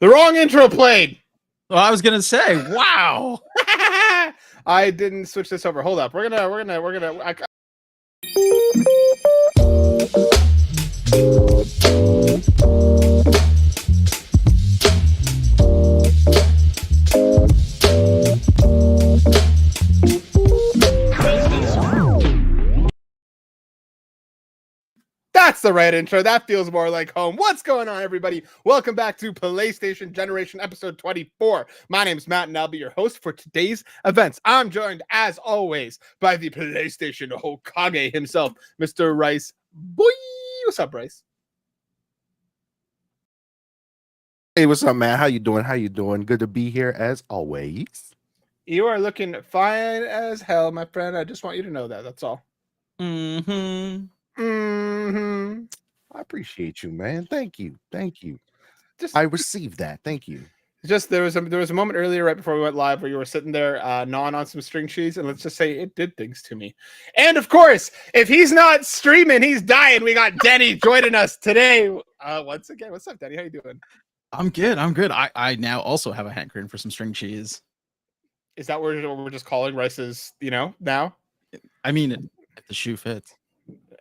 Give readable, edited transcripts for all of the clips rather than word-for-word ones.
The wrong intro played. Well, I was gonna say, wow. I didn't switch this over. Hold up. We're gonna. That's the right intro. That feels more like home. What's going on, everybody? Welcome back to PlayStation Generation episode 24. My name's Matt, and I'll be your host for today's events. I'm joined, as always, by the PlayStation Hokage himself, Mr. Rice. Boy, what's up, Rice? Hey, what's up, man? How you doing? How you doing? Good to be here, as always. You are looking fine as hell, my friend. I just want you to know that. That's all. Mm-hmm. Mm-hmm. I appreciate you, man. Thank you. Just I received that. Thank you. there was a moment earlier right before we went live where you were sitting there gnawing on some string cheese, and let's just say it did things to me. And of course, if he's not streaming, he's dying. We got Denny joining us today. Once again, what's up, Denny? How you doing? I'm good. I now also have a hankering for some string cheese. Is that what we're just calling Rice's? Now. I mean, if the shoe fits.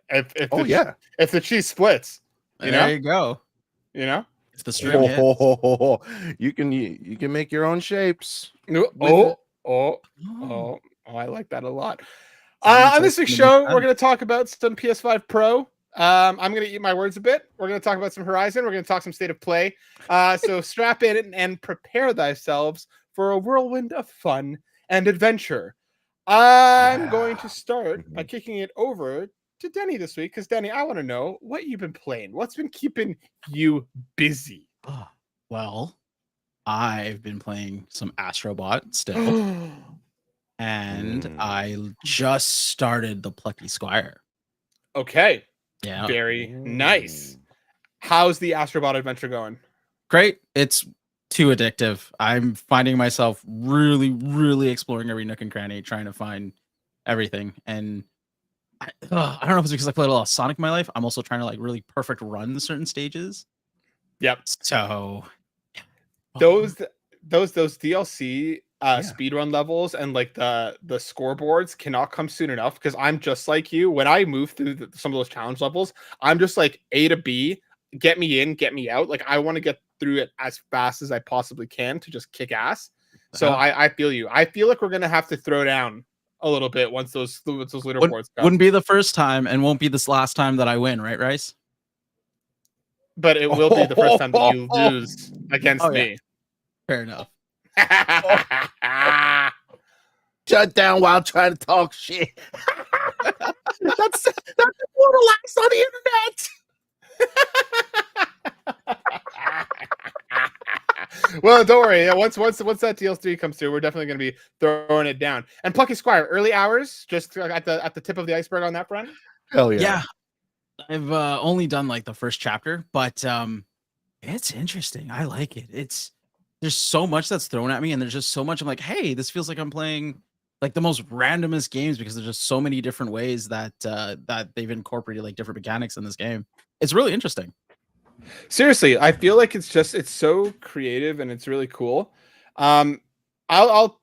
If the cheese splits, There you go. If the string hits. You can make your own shapes. I like that a lot. On this week's show, we're going to talk about some PS5 Pro. I'm going to eat my words a bit. We're going to talk about some Horizon. We're going to talk some State of Play. So strap in and prepare thyself for a whirlwind of fun and adventure. I'm going to start by kicking it over to Denny this week, because Denny, I want to know what you've been playing. What's been keeping you busy? Well, I've been playing some Astrobot still. And I just started the Plucky Squire. Okay. Yeah. Very nice. How's the Astrobot adventure going? Great. It's too addictive. I'm finding myself really, really exploring every nook and cranny, trying to find everything. And I don't know if it's because I played a lot of Sonic in my life. I'm also trying to really perfect run certain stages. Yep. So those DLC speedrun levels and the scoreboards cannot come soon enough, because I'm just like you. When I move through some of those challenge levels, I'm just like A to B, get me in, get me out. I want to get through it as fast as I possibly can to just kick ass. So I feel you. I feel like we're gonna have to throw down a little bit once those leaderboards come. Wouldn't be the first time and won't be this last time that I win, right, Rice? But it will be the first time that you lose against me. Fair enough. Shut down while trying to talk shit. That's immortalized on the internet. Well, don't worry. Once that DLC comes through, we're definitely going to be throwing it down. And Plucky Squire, early hours, just at the tip of the iceberg on that front. Hell yeah. Yeah. I've only done the first chapter, but it's interesting. I like it. There's so much that's thrown at me, and there's just so much. I'm like, hey, this feels like I'm playing the most randomest games, because there's just so many different ways that they've incorporated different mechanics in this game. It's really interesting. Seriously, I feel like it's so creative and it's really cool. I'll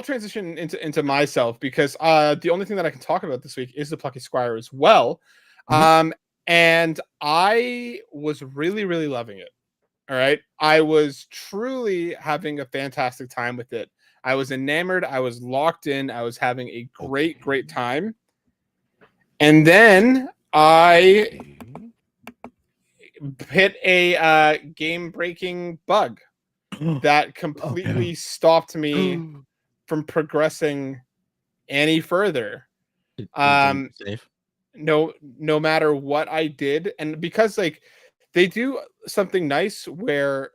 transition into myself, because the only thing that I can talk about this week is the Plucky Squire as well. And I was really, really loving it. All right. I was truly having a fantastic time with it. I was enamored. I was locked in. I was having a great time. And then I hit a game-breaking bug that completely stopped me from progressing any further. Safe. No matter what I did, and because they do something nice where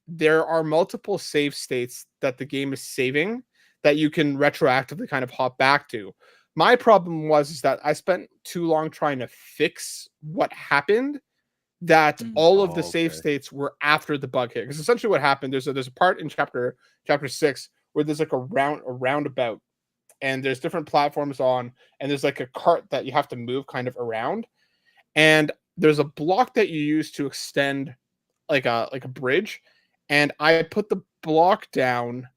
there are multiple save states that the game is saving that you can retroactively kind of hop back to. My problem is that I spent too long trying to fix what happened, that all of the save states were after the bug hit. Because essentially what happened, there's a part in chapter 6 where there's a roundabout, and there's different platforms on, and there's a cart that you have to move kind of around, and there's a block that you use to extend a bridge, and I put the block down,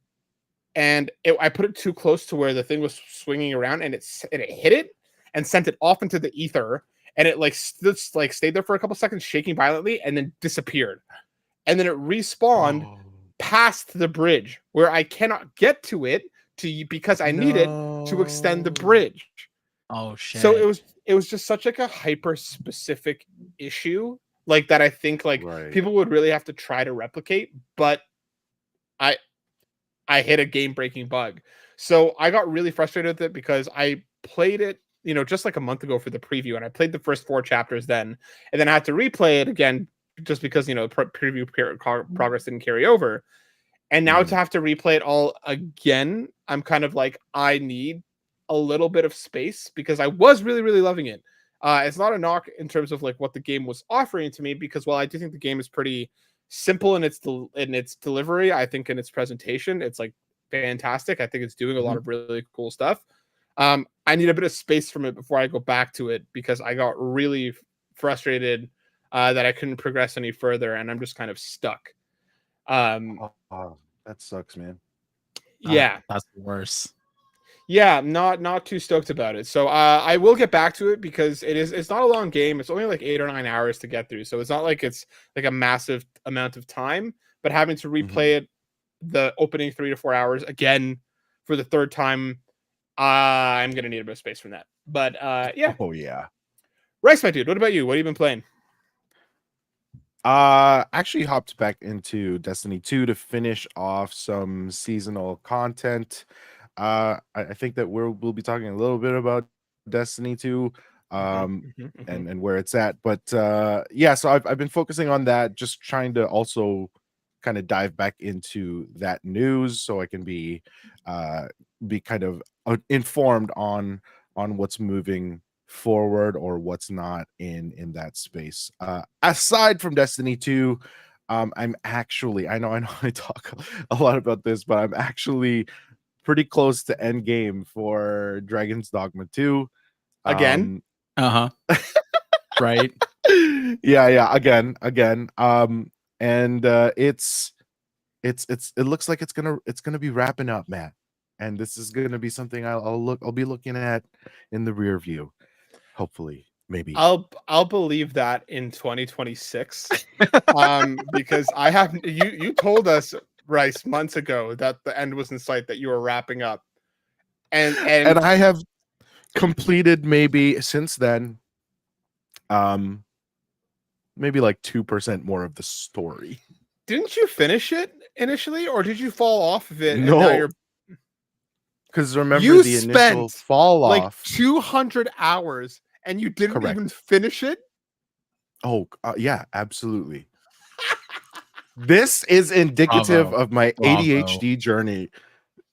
and I put it too close to where the thing was swinging around, and it hit it and sent it off into the ether, and it like stayed there for a couple seconds, shaking violently, and then disappeared, and then it respawned past the bridge where I cannot get to it because I need it to extend the bridge. Oh shit. So it was just such like a hyper specific issue, like that I think like people would really have to try to replicate, but I hit a game breaking bug. So I got really frustrated with it because I played it, just like a month ago for the preview, and I played the first 4 chapters then, and then I had to replay it again just because preview progress didn't carry over. And now to have to replay it all again, I'm kind of like, I need a little bit of space because I was really, really loving it. It's not a knock in terms of like what the game was offering to me, because while I do think the game is pretty simple in its delivery, I think in its presentation, it's like fantastic. I think it's doing a lot of really cool stuff. I need a bit of space from it before I go back to it because I got really frustrated that I couldn't progress any further, and I'm just kind of stuck. That sucks, man. Yeah, that's the worst. Yeah, not too stoked about it. So I will get back to it because it's not a long game. It's only like 8 or 9 hours to get through. So it's not like it's like a massive amount of time, but having to replay it the opening 3 to 4 hours again for the third time, I'm gonna need a bit of space from that. But yeah. Oh yeah. Rice, my dude, what about you? What have you been playing? Actually hopped back into Destiny 2 to finish off some seasonal content. I think that we'll be talking a little bit about Destiny 2 and where it's at. But yeah, so I've been focusing on that, just trying to also kind of dive back into that news so I can be kind of informed on what's moving forward or what's not in that space. Aside from Destiny 2, I'm actually, I know I talk a lot about this, but I'm actually pretty close to end game for Dragon's Dogma 2. Again? Right. Yeah, again. And it looks like it's gonna be wrapping up, Matt. And this is gonna be something I'll be looking at in the rear view. Hopefully, maybe. I'll believe that in 2026. Because I have you told us, Rice, months ago that the end was in sight, that you were wrapping up. And I have completed maybe since then maybe like 2% more of the story. Didn't you finish it initially, or did you fall off of it? No, because remember you the initial fall like off 200 hours and you didn't Correct. even finish it. Oh yeah, absolutely. This is indicative of my ADHD journey,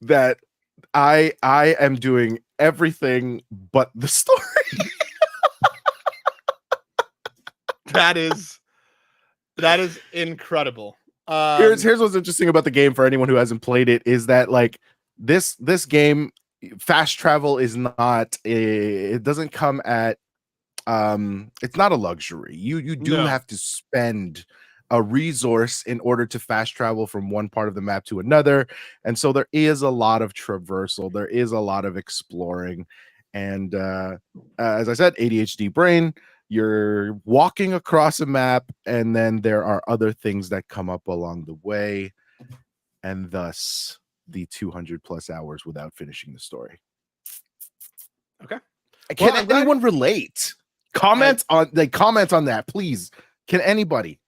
that I am doing everything but the story. That is incredible. Here's what's interesting about the game for anyone who hasn't played it is that like this game, fast travel is not it doesn't come at it's not a luxury. You do have to spend a resource in order to fast travel from one part of the map to another, and so there is a lot of traversal, there is a lot of exploring, and as I said, ADHD brain, you're walking across a map and then there are other things that come up along the way, and thus the 200 plus hours without finishing the story. Okay. Can anyone relate? Comment on that, please. Can anybody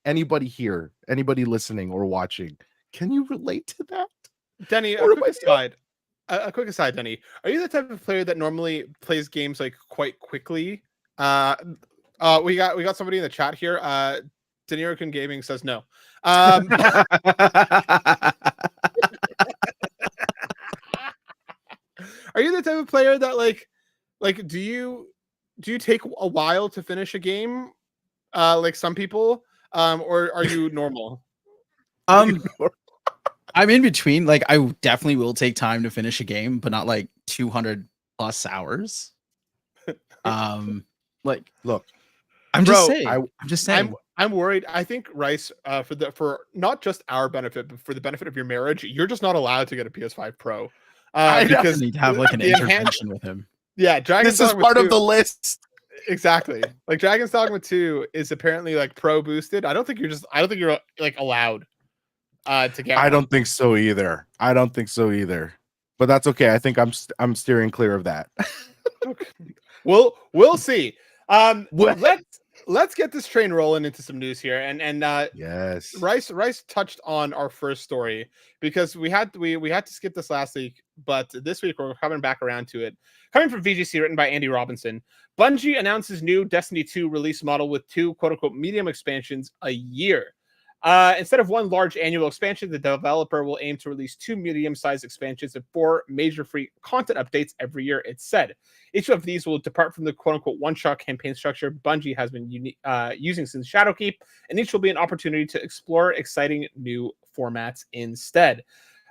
here, anybody listening or watching, can you relate to that? Denny, a quick aside, Denny. Are you the type of player that normally plays games like quite quickly? We got somebody in the chat here. Denirican Gaming says no. Are you the type of player that like do you take a while to finish a game, like some people, or are you normal? I'm in between. Like, I definitely will take time to finish a game, but not like 200 plus hours. Like, look, I'm just saying. I'm worried. I think Rice, for not just our benefit, but for the benefit of your marriage, you're just not allowed to get a PS5 Pro, I know. because Need to have like an the enhanced, intervention with him. yeah, Dragon's This is Dogma part of 2, the list. exactly. Like Dragon's Dogma 2 is apparently like Pro boosted. I don't think you're like allowed to get I one. don't think so either. I don't think so either. But that's okay. I think I'm steering clear of that. Okay. We'll see. Well, Let's get this train rolling into some news here, and yes. Rice touched on our first story because we had to skip this last week, but this week we're coming back around to it. Coming from VGC, written by Andy Robinson, Bungie announces new Destiny 2 release model with 2 quote unquote medium expansions a year. Instead of 1 large annual expansion, the developer will aim to release 2 medium-sized expansions and 4 major free content updates every year, it said. Each of these will depart from the quote-unquote one-shot campaign structure Bungie has been using since Shadowkeep, and each will be an opportunity to explore exciting new formats instead.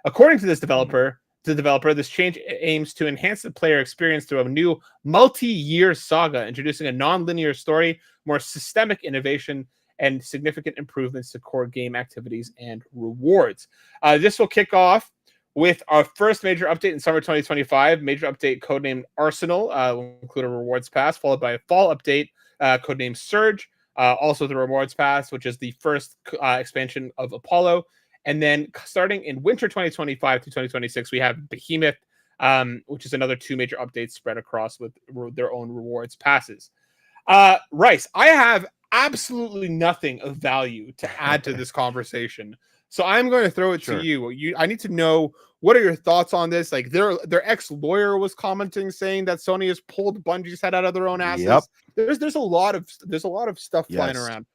According to this developer, this change aims to enhance the player experience through a new multi-year saga, introducing a non-linear story, more systemic innovation, and significant improvements to core game activities and rewards. This will kick off with our first major update in summer 2025. Major update codenamed Arsenal will include a rewards pass, followed by a fall update codenamed Surge, also the rewards pass, which is the first expansion of Apollo. And then starting in winter 2025 to 2026, we have Behemoth, which is another 2 major updates spread across with their own rewards passes. Rice, I have absolutely nothing of value to add to this conversation, so I'm going to throw it to you. I need to know, what are your thoughts on this? Like their ex-lawyer was commenting, saying that Sony has pulled Bungie's head out of their own asses. Yep. There's a lot of stuff flying around.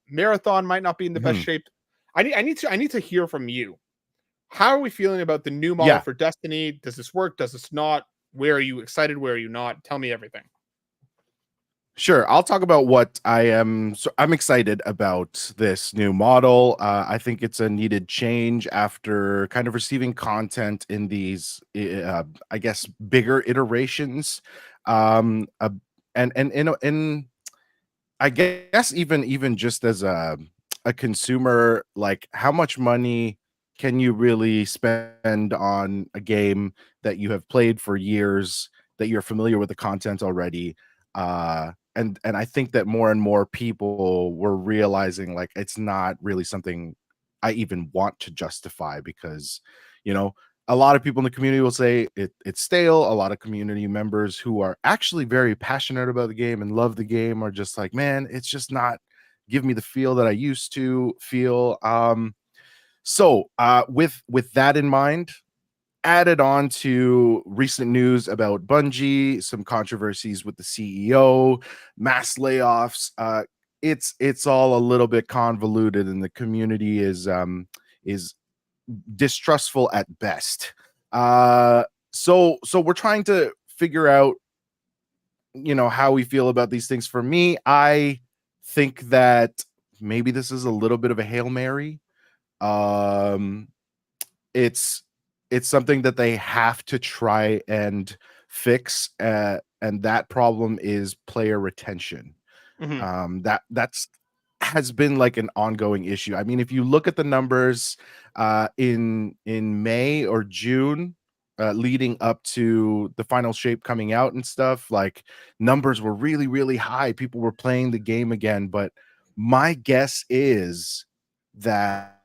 Marathon might not be in the best shape. I need to hear from you. How are we feeling about the new model for Destiny? Does this work? Does this not? Where are you excited? Where are you not? Tell me everything. Sure, I'll talk about what I am. So I'm excited about this new model. I think it's a needed change after kind of receiving content in these, I guess, bigger iterations. And I guess even just as a consumer, like how much money can you really spend on a game that you have played for years, that you're familiar with the content already? And I think that more and more people were realizing like it's not really something I even want to justify because, you know, a lot of people in the community will say it's stale. A lot of community members who are actually very passionate about the game and love the game are just like, man, it's just not give me the feel that I used to feel. With that in mind, added on to recent news about Bungie, some controversies with the CEO, mass layoffs. It's all a little bit convoluted, and the community is distrustful at best. So we're trying to figure out, how we feel about these things. For me, I think that maybe this is a little bit of a Hail Mary. Um, it's it's something that they have to try and fix, and that problem is player retention. Mm-hmm. That's has been like an ongoing issue. I mean, if you look at the numbers in May or June, leading up to the final shape coming out and stuff, like numbers were really, really high. People were playing the game again, but my guess is that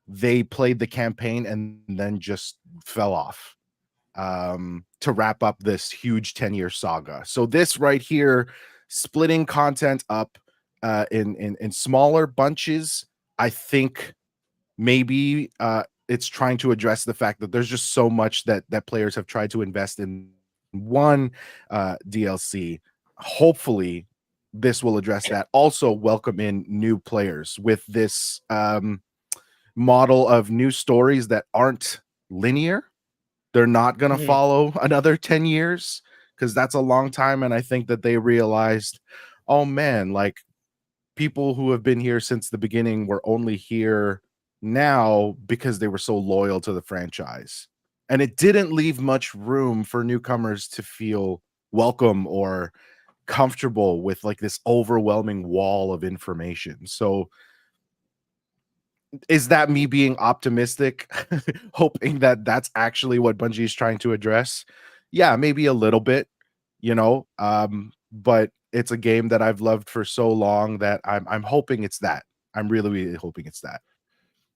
they played the campaign and then just fell off to wrap up this huge 10-year saga. So this right here, splitting content up in smaller bunches, I think maybe it's trying to address the fact that there's just so much that players have tried to invest in one DLC. Hopefully this will address that. Also welcome in new players with this model of new stories that aren't linear. They're not going to follow another 10 years because that's a long time. And I think that they realized, oh man, like people who have been here since the beginning were only here now because they were so loyal to the franchise. And it didn't leave much room for newcomers to feel welcome or comfortable with like this overwhelming wall of information. So is that me being optimistic, hoping that that's actually what Bungie is trying to address? Yeah, maybe a little bit, but it's a game that I've loved for so long that I'm hoping it's that. I'm really, really hoping it's that.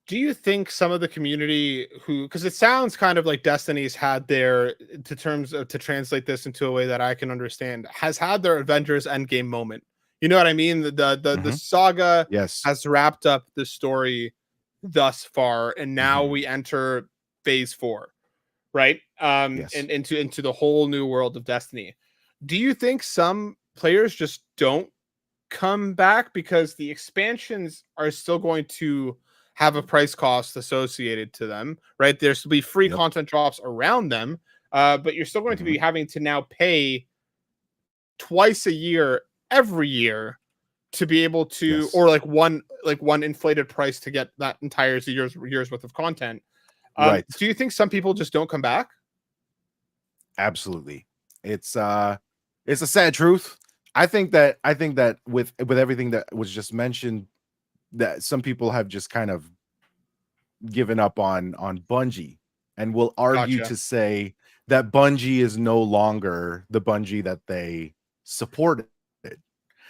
Do you think some of the community who, because it sounds kind of like Destiny's had their, to terms of, to translate this into a way that I can understand, has had their Avengers Endgame moment. You know what I mean? The Mhm. saga Yes. has wrapped up the story thus far, and now Mhm. we enter phase 4, right? Yes. And into the whole new world of Destiny. Do you think some players just don't come back because the expansions are still going to have a price cost associated to them, right? There's to be free Yep. content drops around them, but you're still going to be Mhm. having to now pay twice a year, every year, to be able to, Yes. or like one inflated price to get that entire year's worth of content. Right. Do you think some people just don't come back? Absolutely. It's a sad truth. I think that with everything that was just mentioned, that some people have just kind of given up on Bungie and will argue Gotcha. to say that Bungie is no longer the Bungie that they supported.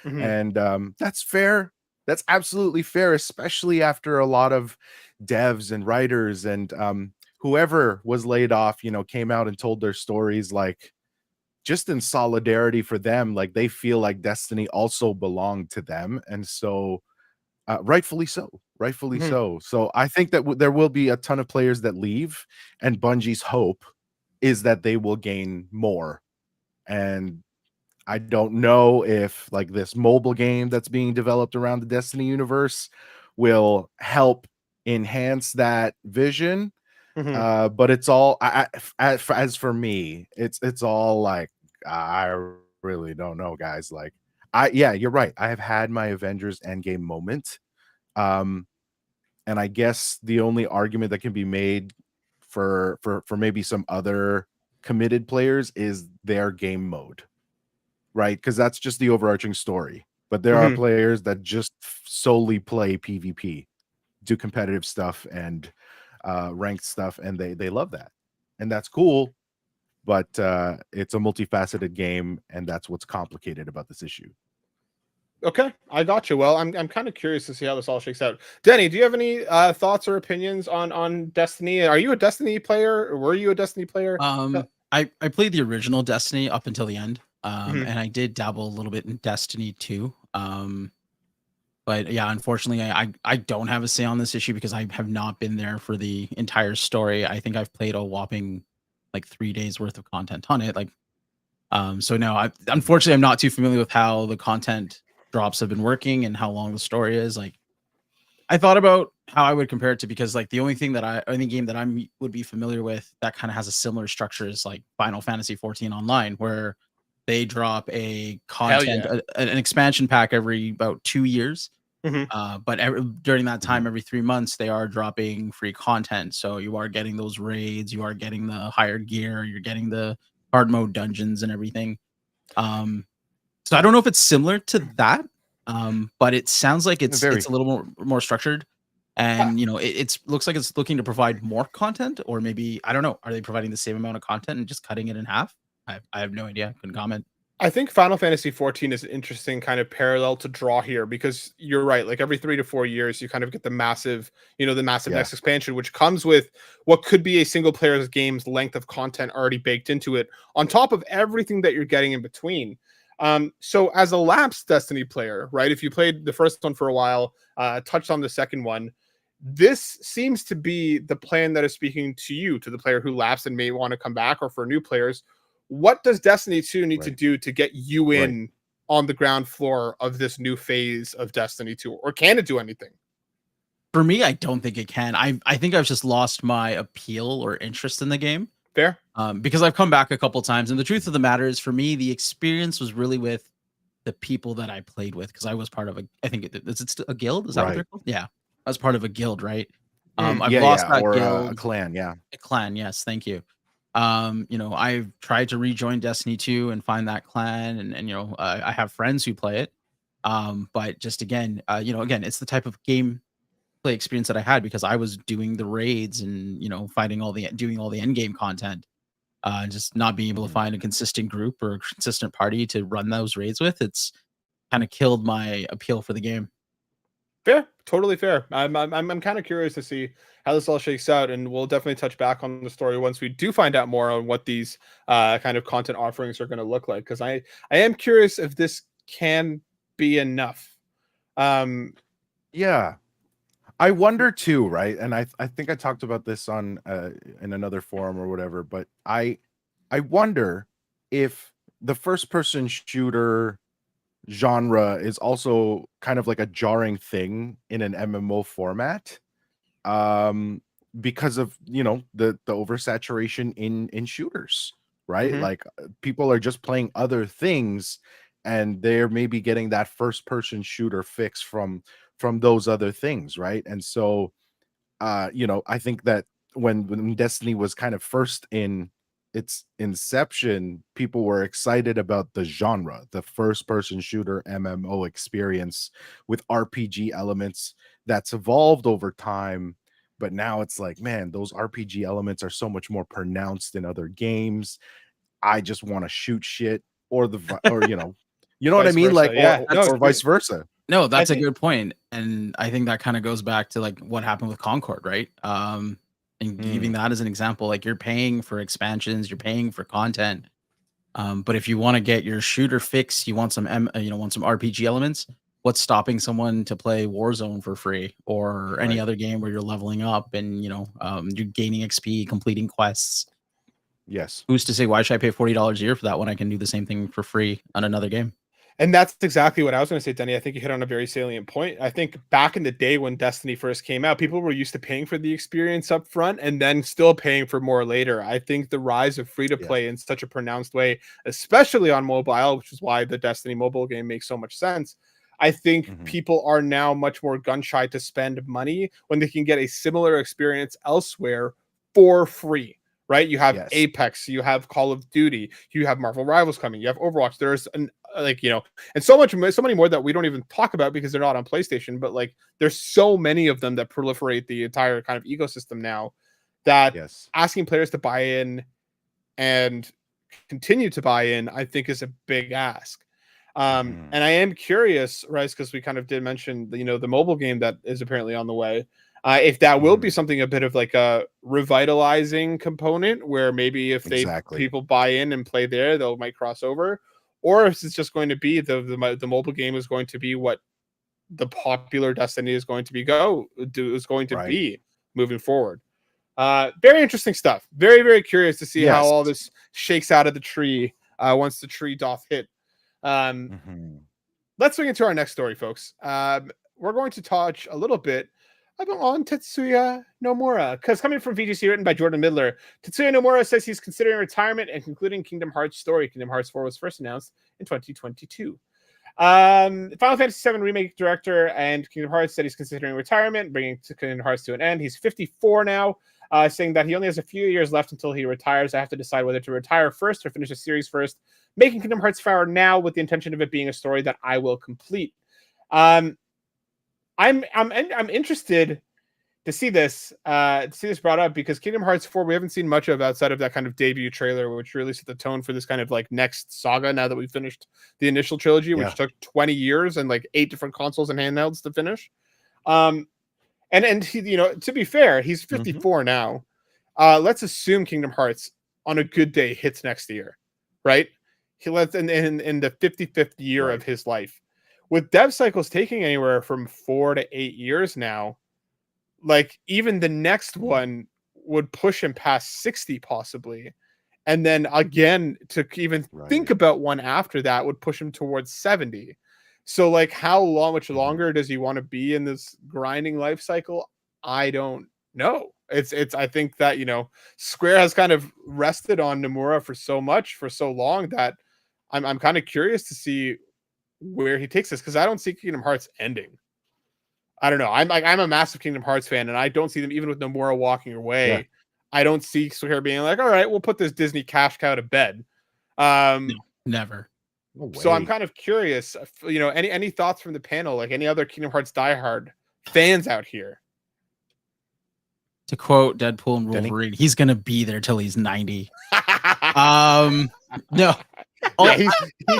Hmm. And that's fair. That's absolutely fair, especially after a lot of devs and writers and whoever was laid off, came out and told their stories, like just in solidarity for them, like they feel like Destiny also belonged to them. And so rightfully so, rightfully Hmm. so. So I think that there will be a ton of players that leave, and Bungie's hope is that they will gain more. And I don't know if like this mobile game that's being developed around the Destiny universe will help enhance that vision. Hmm. But it's all as for me, it's all like I really don't know, guys. Like yeah, you're right. I have had my Avengers Endgame moment. Um, and I guess the only argument that can be made for maybe some other committed players is their game mode, right? Because that's just the overarching story. But there are Hmm. players that just solely play PvP, do competitive stuff and ranked stuff, and they love that, and that's cool. But it's a multifaceted game, and that's what's complicated about this issue. Okay, I got you. Well, I'm kind of curious to see how this all shakes out. Denny, do you have any thoughts or opinions on Destiny? Are you a Destiny player, or were you a Destiny player? I played the original Destiny up until the end. Mhm. And I did dabble a little bit in Destiny 2. But yeah, unfortunately, I don't have a say on this issue because I have not been there for the entire story. I think I've played a whopping like 3 days worth of content on it. Like, so no, unfortunately I'm not too familiar with how the content drops have been working and how long the story is. Like, I thought about how I would compare it to, because like the only game that would be familiar with that kind of has a similar structure is like Final Fantasy 14 Online, where they drop a Hell content yeah. an expansion pack every about 2 years. Mhm. But during that Mhm. time, every 3 months, they are dropping free content. So you are getting those raids, you are getting the hired gear, you're getting the hard mode dungeons and everything. Um, so I don't know if it's similar to that, but it sounds like it's Very. a little more structured, Uh, and it's looks like it's looking to provide more content, or maybe I don't know. Are they providing the same amount of content and just cutting it in half? I have no idea. Couldn't comment. I think Final Fantasy 14 is an interesting kind of parallel to draw here, because you're right. Like every 3 to 4 years, you kind of get the massive, the massive Yeah. next expansion, which comes with what could be a single player's game's length of content already baked into it, on top of everything that you're getting in between. So as a lapsed Destiny player, right? If you played the first one for a while, touched on the second one, this seems to be the plan that is speaking to you, to the player who lapsed and may want to come back, or for new players. What does Destiny 2 need to Right. do to get you Right. in on the ground floor of this new phase of Destiny 2? Or can it do anything? For me, I don't think it can. I think I've just lost my appeal or interest in the game, Fair? because I've come back a couple times, and the truth of the matter is, for me, the experience was really with the people that I played with, because I was part of I think is it still a guild? Is that what they're Right. called? Yeah, I was part of a guild, right? Mm. I've Yeah, lost yeah, that or a guild, clan, yeah. a clan. Yes, thank you. You know, I've tried to rejoin Destiny 2 and find that clan, and you know, I have friends who play it. But just again, you know, again, it's the type of game play experience that I had because I was doing the raids and, you know, doing all the end game content. Just not being able to Mhm. find a consistent group or a consistent party to run those raids with, it's kind of killed my appeal for the game. Fair, totally fair. I'm kind of curious to see how this all shakes out, and we'll definitely touch back on the story once we do find out more on what these kind of content offerings are going to look like. Because I am curious if this can be enough. Um, Yeah. I wonder too, right? And I think I talked about this on in another forum or whatever, but I wonder if the first person shooter genre is also kind of like a jarring thing in an MMO format. Um because of, you know, the oversaturation in shooters, right? mhm. Like people are just playing other things and they're maybe getting that first person shooter fix from those other things, right? And so you know, I think that when Destiny was kind of first in its inception, people were excited about the genre, the first person shooter MMO experience with RPG elements that's evolved over time. But now it's like, man, those RPG elements are so much more pronounced in other games. I just want to shoot shit, or or you know what I Vice mean? Like, versa. Yeah. No. That's or vice versa. No, I that's a think. good point, and I think that kinda goes back to, like, what happened with Concord, right? And giving Mm, that as an example, like, you're paying for expansions, you're paying for content, but if you wanna get your shooter fix, you want you know, want some RPG elements, what's stopping someone to play Warzone for free or any right. other game where you're leveling up and, you know, you're gaining XP, completing quests? Yes. Who's to say why should I pay $40 a year for that when I can do the same thing for free on another game? And that's exactly what I was going to say, Denny. I think you hit on a very salient point. I think back in the day when Destiny first came out, people were used to paying for the experience up front and then still paying for more later. I think the rise of free to Yes. play in such a pronounced way, especially on mobile, which is why the Destiny mobile game makes so much sense. I think Mhm. people are now much more gun shy to spend money when they can get a similar experience elsewhere for free. Right? You have Yes. Apex, you have Call of Duty, you have Marvel Rivals coming, you have Overwatch. There's an like and so many more that we don't even talk about because they're not on PlayStation, but like there's so many of them that proliferate the entire kind of ecosystem now that Yes. asking players to buy in and continue to buy in, I think, is a big ask. Mhm. And I am curious, right? Because we kind of did mention the mobile game that is apparently on the way. If that will be Mhm. something a bit of like a revitalizing component, where maybe if they Exactly. people buy in and play there, they'll might cross over, or if it's just going to be the mobile game is going to be what the popular Destiny is going to is going to Right. be moving forward. Very interesting stuff. Very, very curious to see how Yes. all this shakes out of the tree once the tree doth hit. Um, Mhm. let's swing into our next story, folks. We're going to touch a little bit about on Tetsuya Nomura, because coming from VGC, written by Jordan Midler, Tetsuya Nomura says he's considering retirement and concluding Kingdom Hearts story. Kingdom Hearts 4 was first announced in 2022. Final Fantasy VII Remake director and Kingdom Hearts said he's considering retirement, bringing Kingdom Hearts to an end. He's 54 now, saying that he only has a few years left until he retires. I have to decide whether to retire first or finish the series first, making Kingdom Hearts Fire now with the intention of it being a story that I will complete. Um, I'm interested to see this brought up because Kingdom Hearts 4 we haven't seen much of outside of that kind of debut trailer, which really set the tone for this kind of like next saga now that we've finished the initial trilogy, which Yeah. took 20 years and like 8 different consoles and handhelds to finish. Um and he, to be fair, he's Mhm. 54 now. Let's assume Kingdom Hearts on a good day hits next year, right? He lets in the 55th year of Right. his life. With dev cycles taking anywhere from 4 to 8 years now, like even the next Mm. one would push him past 60 possibly. And then again to even think Right. about one after that would push him towards 70. So like how much Mhm. longer does he want to be in this grinding life cycle? I don't know. It's I think that, Square has kind of rested on Nomura for so long that I'm kind of curious to see where he takes this because I don't see Kingdom Hearts ending. I don't know. I'm a massive Kingdom Hearts fan, and I don't see them even with Nomura walking Yeah. away. I don't see Square being like, all right, we'll put this Disney cash cow to bed. No, never. No So I'm way. kind of curious, any thoughts from the panel, like any other Kingdom Hearts diehard fans out here? To quote Deadpool and Denny? Wolverine, he's gonna be there till he's 90. No. Yeah,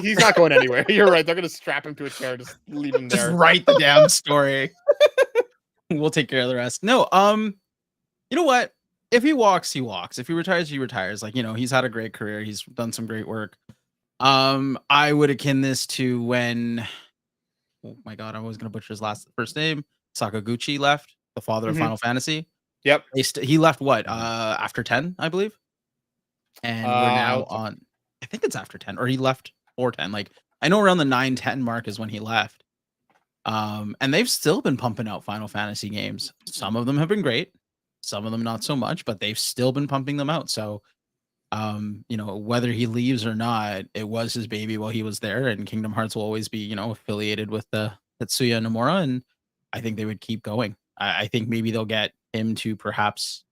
he's not going anywhere. You're right. They're gonna strap him to a chair, just leave him Just there. write the damn story. We'll take care of the rest. No, you know what? If he walks, he walks. If he retires, he retires. Like, he's had a great career. He's done some great work. I would akin this to when, oh my god, I was gonna butcher his first name. Sakaguchi left, the father of Mhm. Final Fantasy. Yep. He left what? After 10, I believe. And we're now on, I think it's after 10, or he left for 10. Like, I know around the 9-10 mark is when he left. And they've still been pumping out Final Fantasy games. Some of them have been great, some of them not so much, but they've still been pumping them out. So, whether he leaves or not, it was his baby while he was there, and Kingdom Hearts will always be, affiliated with the Tetsuya Nomura, and I think they would keep going. I think maybe they'll get him to perhaps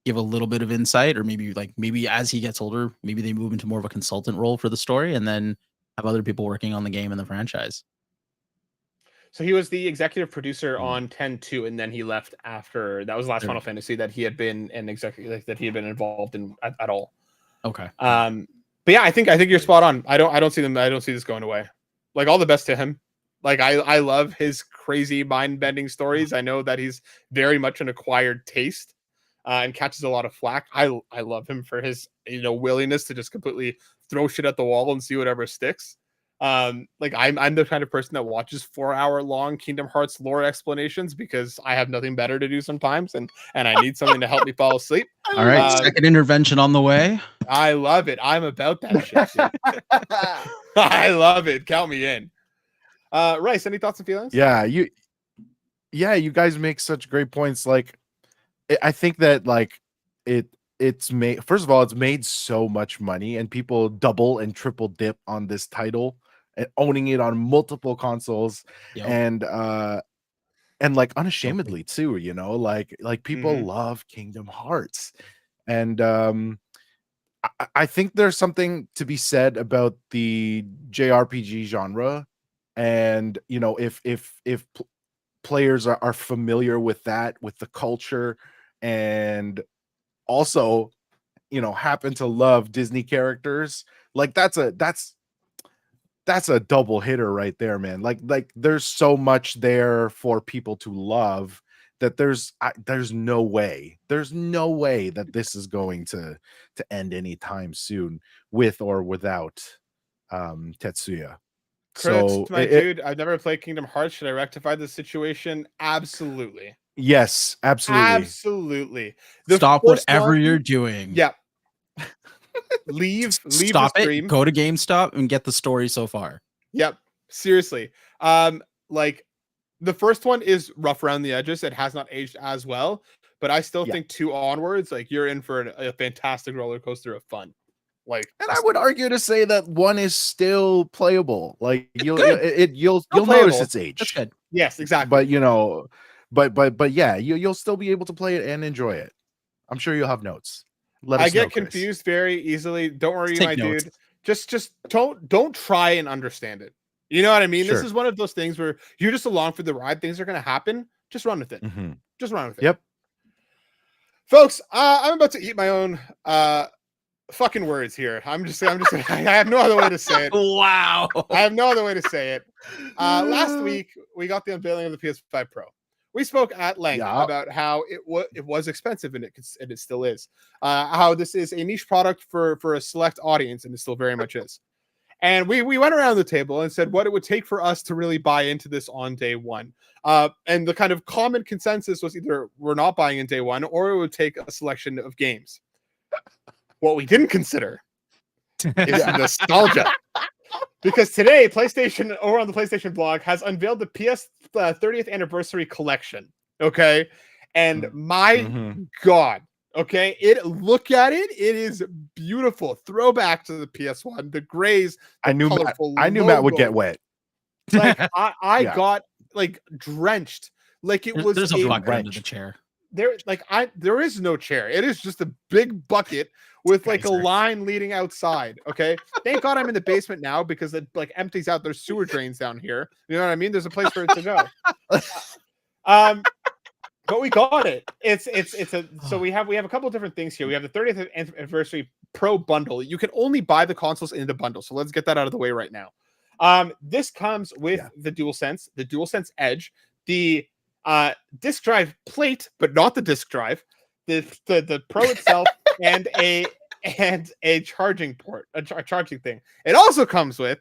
give a little bit of insight, or maybe as he gets older, maybe they move into more of a consultant role for the story, and then have other people working on the game and the franchise. So he was the executive producer Hmm. on 10-2, and then he left after that was the last Sure. Final Fantasy that he had been an executive, like, that he had been involved in at all. Okay. But yeah, I think you're spot on. I don't see this going away. Like, all the best to him. Like, I love his crazy mind bending stories. I know that he's very much an acquired taste, and catches a lot of flack. I love him for his willingness to just completely throw shit at the wall and see whatever sticks. Like, I'm the kind of person that watches 4-hour long Kingdom Hearts lore explanations because I have nothing better to do sometimes, and I need something to help me fall asleep. All right. Second intervention on the way. I love it. I'm about that shit, dude. I love it. Count me in. Rice, any thoughts and feelings? Yeah, you guys make such great points. Like, I think that, like, it's made, first of all, it's made so much money, and people double and triple dip on this title and owning it on multiple consoles. Yep. And like unashamedly too, like people Mhm. love Kingdom Hearts. And I think there's something to be said about the JRPG genre. And if players are familiar with that, with the culture, and also happen to love Disney characters, like that's a double hitter right there, man. Like there's so much there for people to love that there's no way that this is going to end anytime soon, with or without Tetsuya. Credits So to my dude. I've never played Kingdom Hearts. Should I rectify this situation? Absolutely. yes, absolutely. Absolutely. The Stop first whatever one- you're doing. Yeah. leave Stop the it. stream. Go to GameStop and get the story so far. Yep. Seriously. Like, the first one is rough around the edges. It has not aged as well, but I still think 2 onwards, like, you're in for a fantastic roller coaster of fun. Like, And I would argue to say that 1 is still playable. Like, you'll good. you'll Still notice playable. its age. That's good. yes, exactly. But yeah, you'll still be able to play it and enjoy it. I'm sure you'll have notes. Let us I get know, Chris. confused very easily. Don't worry, Take my notes. dude. Just don't try and understand it. You know what I mean? This Sure. is one of those things where you're just along for the ride. Things are going to happen. Just run with it. Mhm. Just run with it. Yep. Folks, I'm about to eat my own fucking words here. I have no other way to say it. Wow. I have no other way to say it. Last week we got the unveiling of the PS5 Pro. We spoke at length about how it was expensive, and it still is. How this is a niche product for a select audience, and it still very much is. And we went around the table and said what it would take for us to really buy into this on day one. And the kind of common consensus was either we're not buying in day one, or it would take a selection of games. What we didn't consider is the nostalgia. Because today, PlayStation, over on the PlayStation blog, has unveiled the PS 30th anniversary collection. Okay. And my God, okay, look at it. It is beautiful. Throwback to the PS1, the grays. I knew Matt would get wet. Like, I got like drenched. Like, it was There's a a bucket under the chair. there is no chair. It is just a big bucket with like a line leading outside. Okay. Thank God I'm in the basement now because it like empties out their sewer drains down here. You know what I mean? There's a place for it to go. But we got it. So we have a couple of different things here. We have the 30th anniversary Pro bundle. You can only buy the consoles in the bundle. So let's get that out of the way right now. This comes with the DualSense, the DualSense Edge, the disc drive plate, but not the disc drive, the Pro itself, and a charging port, a charging thing. It also comes with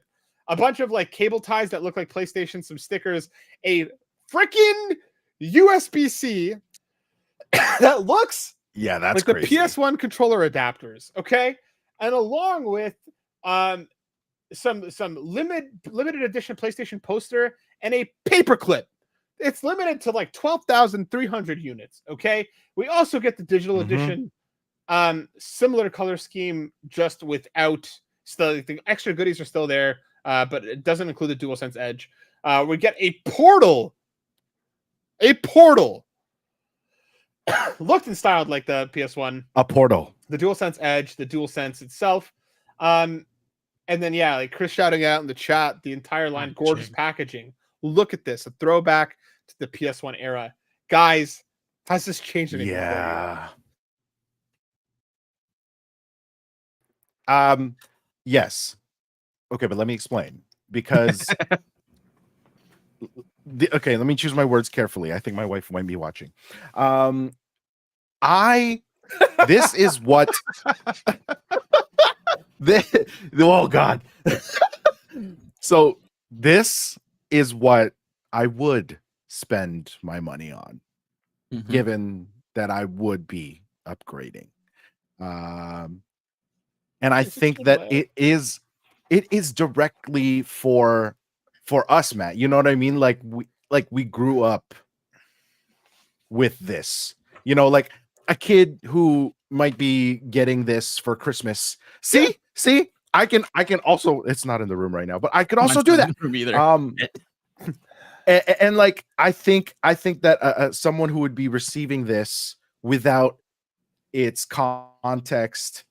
a bunch of like cable ties that look like PlayStation, some stickers, a freaking USB-C that looks that's like crazy. the PS1 controller adapters, okay? And along with some limited edition PlayStation poster and a paperclip. It's limited to like 12,300 units, okay? We also get the digital edition, similar color scheme, just without still the extra goodies are still there, but it doesn't include the DualSense Edge. We get a portal. Looked and styled like the PS1. A portal. The DualSense Edge, the DualSense itself. And then, like Chris shouting out in the chat, the entire line, gorgeous packaging. Look at this, a throwback to the PS1 era. Guys, has this changed anything for you? Yes. Okay, but let me explain. Because okay, let me choose my words carefully. I think my wife might be watching. This is what oh God. So this is what I would spend my money on, given that I would be upgrading. And I think that it is directly for us, Matt. You know what I mean? Like we grew up with this. You know, like a kid who might be getting this for Christmas. See, I can also, it's not in the room right now, but I can also do that. And like I think that someone who would be receiving this without its context,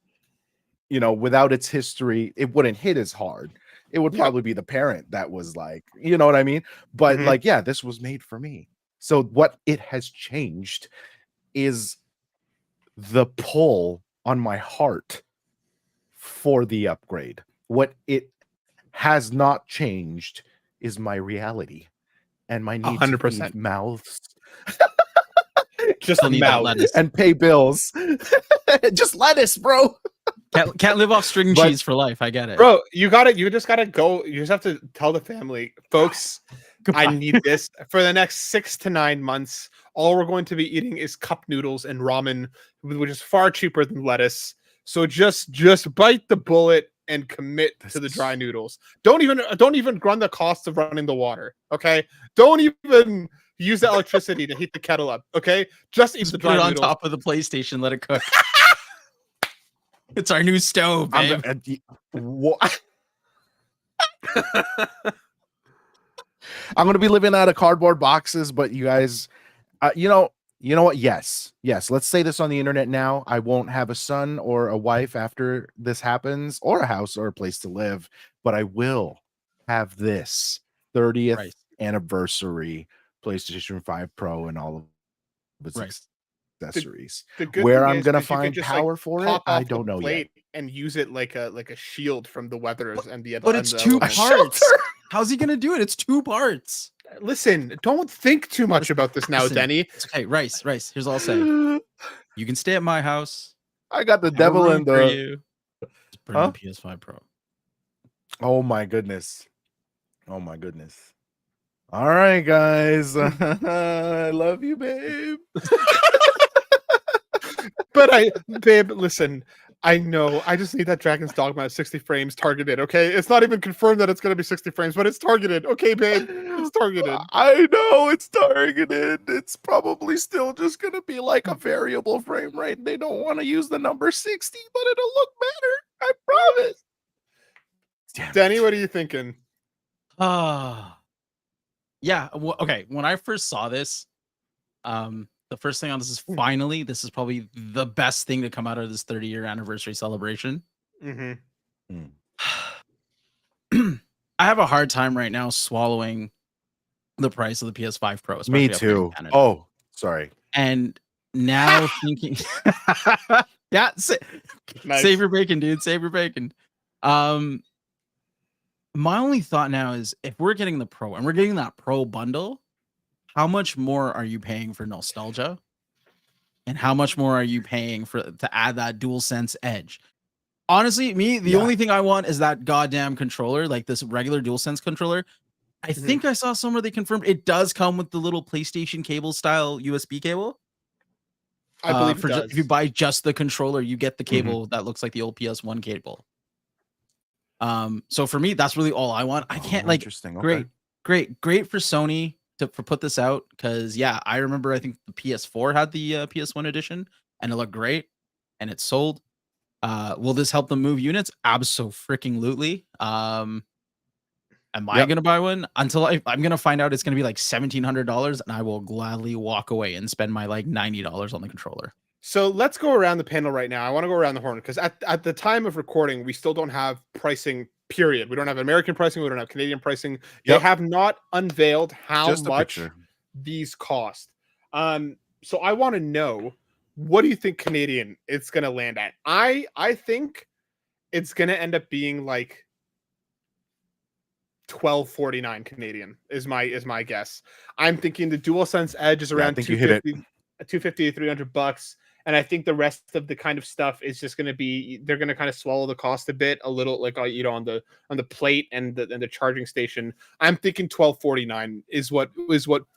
you know, without its history, it wouldn't hit as hard. It would probably be the parent that was like, you know what I mean? But like, this was made for me. So what it has changed is the pull on my heart for the upgrade. What it has not changed is my reality and my need 100%. To feed mouths. Just need that lettuce and pay bills. Just lettuce, bro. Can't live off string cheese for life. I get it, bro. You just gotta go. You just have to tell the family, folks. Goodbye. I need this for the next 6 to 9 months. All we're going to be eating is cup noodles and ramen, which is far cheaper than lettuce. So just bite the bullet and commit to the dry noodles. Don't even run the cost of running the water. Okay, don't even use the electricity to heat the kettle up. Okay, just eat the dry noodles. Put it on top of the PlayStation. Let it cook. It's our new stove, babe. I'm gonna be living out of cardboard boxes, but you guys, you know what? Yes. Let's say this on the internet now. I won't have a son or a wife after this happens, or a house or a place to live, but I will have this 30th anniversary PlayStation 5 Pro and all of its accessories. Where I'm gonna find power for it, I don't know yet. And use it like a shield from the weather and the. But it's 2 parts. How's he gonna do it? It's 2 parts. Listen, don't think too much about this now, Denny. It's okay, Rice. Here's all I'll say. You can stay at my house. I got the devil in the. You. Just bring the PS5 Pro. Oh my goodness. All right, guys. I love you, babe. Babe, listen. I know. I just need that Dragon's Dogma at 60 frames targeted, okay? It's not even confirmed that it's going to be 60 frames, but it's targeted. Okay, babe? It's targeted. I know it's targeted. It's probably still just going to be like a variable frame rate. They don't want to use the number 60, but it'll look better. I promise. Danny, what are you thinking? Yeah. Okay. When I first saw this, The first thing on this is finally, this is probably the best thing to come out of this 30-year anniversary celebration. Mm-hmm. I have a hard time right now swallowing the price of the PS5 Pro, especially Me up here in too. Canada. Oh, sorry. And now thinking, yeah, Nice. save your bacon, dude. Save your bacon. My only thought now is if we're getting the Pro and we're getting that Pro bundle, how much more are you paying for nostalgia? And how much more are you paying to add that DualSense Edge? Honestly, the only thing I want is that goddamn controller, like this regular DualSense controller. I think I saw somewhere they confirmed it does come with the little PlayStation cable style USB cable. I believe it does. If you buy just the controller, you get the cable that looks like the old PS1 cable. So for me, that's really all I want. I can't interesting. Okay. Great for Sony for put this out, because I remember I think the PS4 had the PS1 edition and it looked great and it sold. Will this help them move units? Abso-freaking-lutely. Am I gonna buy one? Until I'm gonna find out it's gonna be like $1,700, and I will gladly walk away and spend my like $90 on the controller. So let's go around the panel right now. I want to go around the horn because at the time of recording, we still don't have pricing, period. We don't have American pricing. We don't have Canadian pricing. They have not unveiled how much these cost. So I want to know, what do you think Canadian it's going to land at? I think it's going to end up being like $12.49 Canadian is my guess. I'm thinking the DualSense Edge is around $250 to $300, and I think the rest of the kind of stuff is just going to be, they're going to kind of swallow the cost a bit, a little, like on the plate and the charging station. I'm thinking $12.49 is what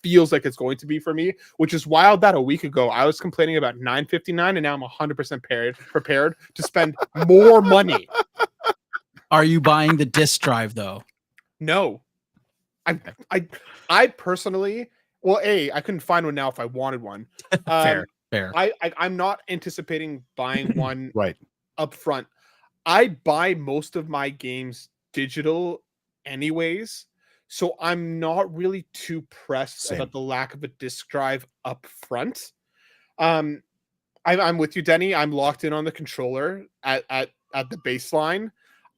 feels like it's going to be for me, which is wild that a week ago I was complaining about $9.59, and now I'm 100% prepared to spend more money. Are you buying the disc drive though? No, I personally, well, I couldn't find one now if I wanted one. Fair. I'm not anticipating buying one right up front. I buy most of my games digital anyways, so I'm not really too pressed about the lack of a disc drive up front. I'm with you, Denny. I'm locked in on the controller at the baseline.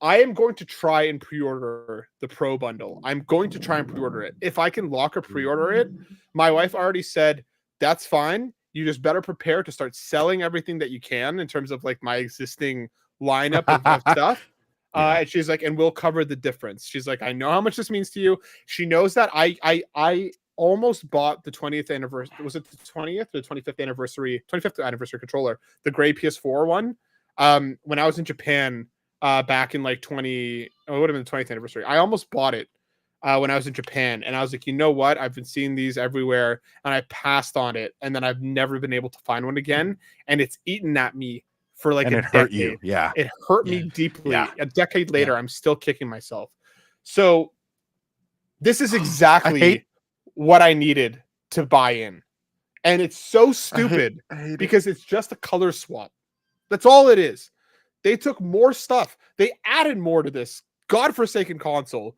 I am going to try and pre-order the Pro bundle. I'm going to try and pre-order it. If I can lock or pre-order it, my wife already said, that's fine. You just better prepare to start selling everything that you can in terms of like my existing lineup of stuff. And she's like, and we'll cover the difference. She's like, I know how much this means to you. She knows that I almost bought the 20th anniversary. Was it the 20th or the 25th anniversary controller, the gray PS4 one, when I was in Japan. Back in like it would have been the 20th anniversary. I almost bought it when I was in Japan, and I was like, you know what? I've been seeing these everywhere, and I passed on it, and then I've never been able to find one again, and it's eaten at me for like a decade. Hurt you. Yeah, it hurt me deeply. Yeah. A decade later, I'm still kicking myself. So this is exactly what I needed to buy in, and it's so stupid because it's just a color swap. That's all it is. They took more stuff. They added more to this godforsaken console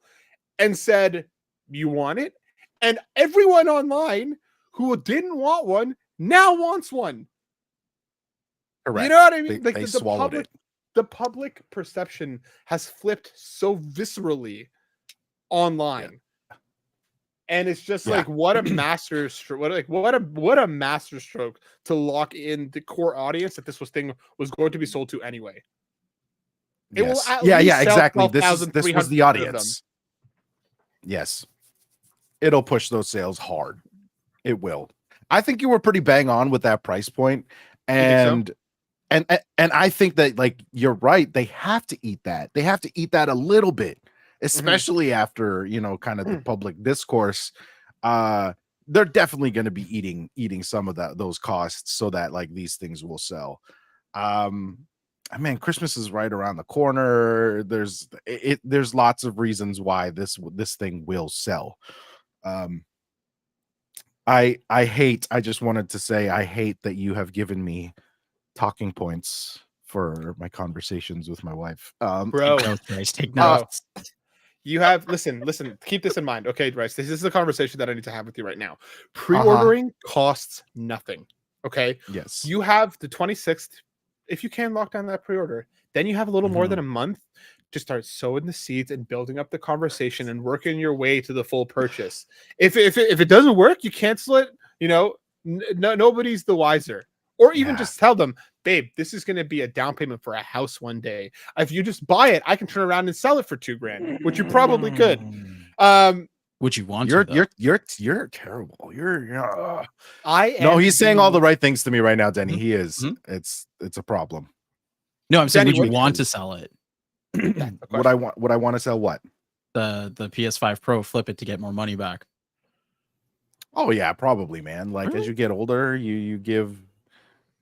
and said, you want it? And everyone online who didn't want one now wants one. Correct. You know what I mean? They swallowed it. The public perception has flipped so viscerally online. And it's just like, what a master stroke! What a master stroke to lock in the core audience that this thing was going to be sold to anyway. It will exactly. This was the audience. Yes, it'll push those sales hard. It will. I think you were pretty bang on with that price point, and I think that, like, you're right. They have to eat that. They have to eat that a little bit, especially after kind of the public discourse. They're definitely going to be eating some of those costs so that like these things will sell. Christmas is right around the corner. There's lots of reasons why this thing will sell. I just wanted to say I hate that you have given me talking points for my conversations with my wife. Bro, take notes. You have listen. Keep this in mind, okay, Bryce? This is a conversation that I need to have with you right now. Pre-ordering costs nothing. Okay, Yes. you have the 26th. If you can lock down that pre-order, then you have a little more than a month to start sowing the seeds and building up the conversation and working your way to the full purchase. If it doesn't work, you cancel it. You know, nobody's the wiser. Or even just tell them, babe, this is going to be a down payment for a house one day. If you just buy it, I can turn around and sell it for $2,000, which you probably could. Would you want You're to? you're terrible. You're I am. No, he's saying all the right things to me right now, Denny. He is. Mhm. It's a problem. No, I'm saying, Denny, would you what- want to sell it? Would I want to sell what? The PS5 Pro, flip it to get more money back. Oh yeah, probably, man. Like Really? as you get older, you give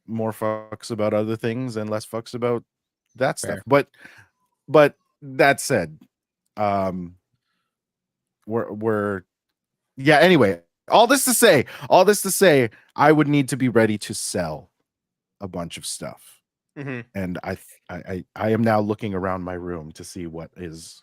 more fucks about other things and less fucks about that stuff. Fair. But that said, we're yeah, anyway, all this to say, I would need to be ready to sell a bunch of stuff. Mhm. And I am now looking around my room to see what is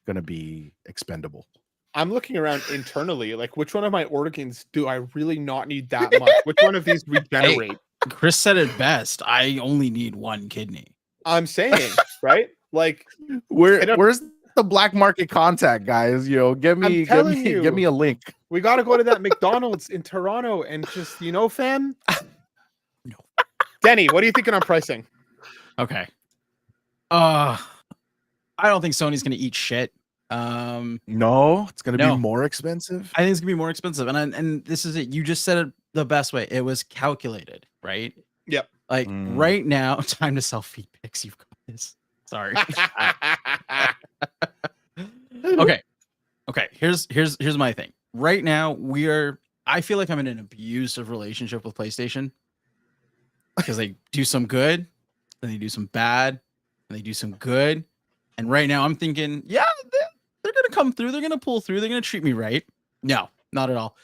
going to be expendable. I'm looking around internally, like which one of my organs do I really not need that much? Which one of these regenerate? Chris said it best. I only need one kidney. I'm saying, right? Like, Where's the black market contact, guys? You know, give me a link. We got to go to that McDonald's in Toronto and just, fam. No. Denny, what are you thinking on pricing? Okay. I don't think Sony's gonna eat shit. No, it's gonna No. be more expensive. I think it's gonna be more expensive, and this is it. You just said it the best way. It was calculated, right? Yep. Like right now, time to sell feed pics. You've got this. Sorry. Okay. Here's my thing. Right now, I feel like I'm in an abusive relationship with PlayStation because they do some good, then they do some bad, and they do some good. And right now, I'm thinking, yeah, they're gonna come through. They're gonna pull through. They're gonna treat me right. No, not at all.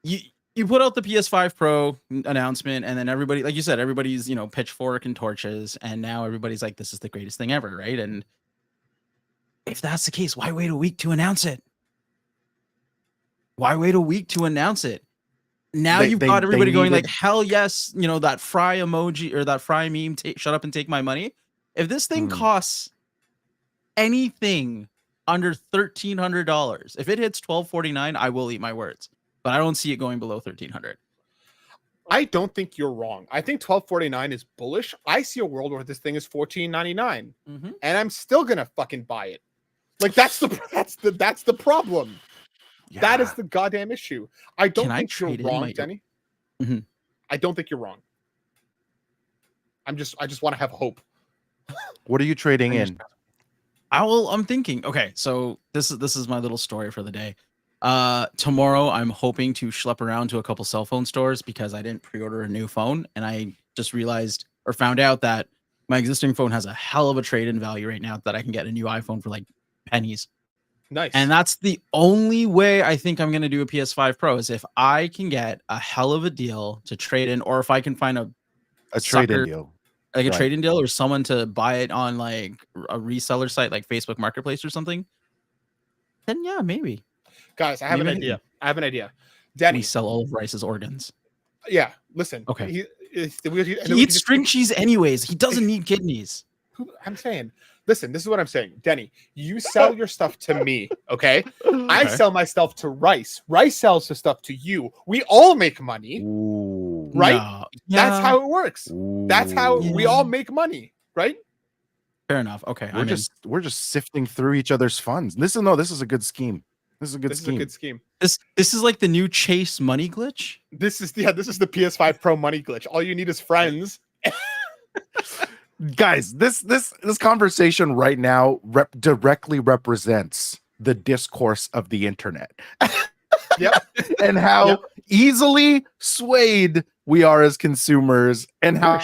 You put out the PS5 Pro announcement, and then everybody, like you said, everybody's pitchfork and torches, and now everybody's like, this is the greatest thing ever, right? And if that's the case, why wait a week to announce it? Why wait a week to announce it? Now you've got everybody going like, hell yes, that fry emoji or that fry meme, shut up and take my money. If this thing costs anything under $1,300, if it hits $1,249, I will eat my words. But I don't see it going below $1,300. I don't think you're wrong. I think $1,249 is bullish. I see a world where this thing is $1,499, and I'm still gonna fucking buy it. Like that's the problem. Yeah. That is the goddamn issue. I don't think you're wrong, Denny. I don't think you're wrong. I just want to have hope. What are you trading in? I'm thinking. Okay, so this is my little story for the day. Tomorrow I'm hoping to schlep around to a couple cell phone stores because I didn't pre-order a new phone, and I just realized or found out that my existing phone has a hell of a trade-in value right now that I can get a new iPhone for like pennies. Nice. And that's the only way I think I'm going to do a PS5 Pro is if I can get a hell of a deal to trade in, or if I can find a trade-in deal. Like a trade-in deal or someone to buy it on like a reseller site like Facebook Marketplace or something. Then yeah, maybe. Guys, I have an idea. Denny, we sell all of Rice's organs. Yeah, listen. Okay. He eats string cheese anyways. He doesn't need kidneys. I'm saying, listen, this is what I'm saying. Denny, you sell your stuff to me, okay? I sell my stuff to Rice. Rice sells his stuff to you. We all make money, right? No. That's how it works. That's how we all make money, right? Fair enough. Okay. We're just sifting through each other's funds. This is a good scheme. This is a good scheme. This is like the new Chase money glitch. This is the PS5 Pro money glitch. All you need is friends. Guys, this conversation right now directly represents the discourse of the internet. Yep. And how easily swayed we are as consumers, and how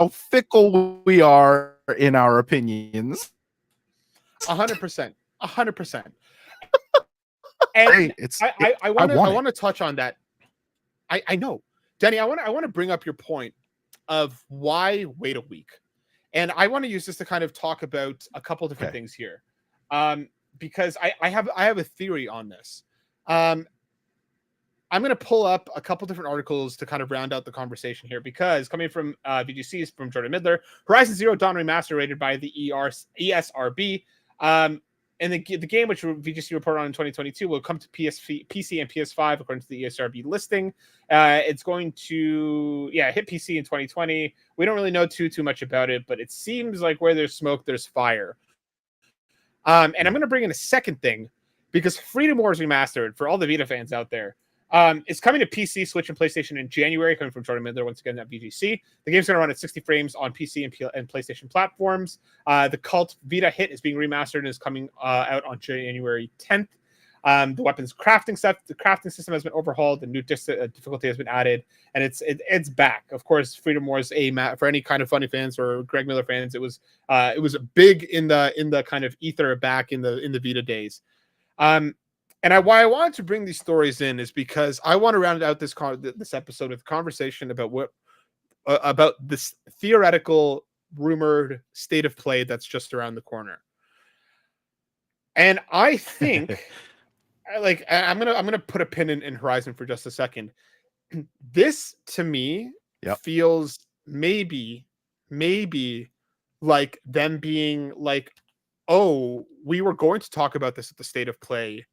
fickle we are in our opinions. 100%. 100%. And I want to touch on that. I know, Denny. I want to bring up your point of why wait a week, And I want to use this to kind of talk about a couple different things here, because I have a theory on this. I'm going to pull up a couple different articles to kind of round out the conversation here, because coming from VGC's from Jordan Midler, Horizon Zero Dawn Remaster rated by the ESRB. And the game, which VGC reported on in 2022, will come to PC and PS5 according to the ESRB listing. It's going to hit PC in 2020. We don't really know too much about it, but it seems like where there's smoke, there's fire. And I'm going to bring in a second thing, because Freedom Wars Remastered, for all the Vita fans out there, it's coming to PC, Switch, and PlayStation in January, coming from Jordan Midler once again at VGC. The game's going to run at 60 frames on PC and PlayStation platforms. The cult Vita hit is being remastered and is coming out on January 10th. The weapons crafting stuff, the crafting system has been overhauled, the new difficulty has been added, and it's back. Of course, Freedom Wars for any kind of Funny fans or Greg Miller fans, it was big in the kind of ether back in the Vita days. And why I wanted to bring these stories in is because I want to round out this episode with a conversation about this theoretical rumored state of play that's just around the corner. And I think, like, I'm gonna put a pin in Horizon for just a second. This to me feels maybe like them being like, oh, we were going to talk about this at the state of play.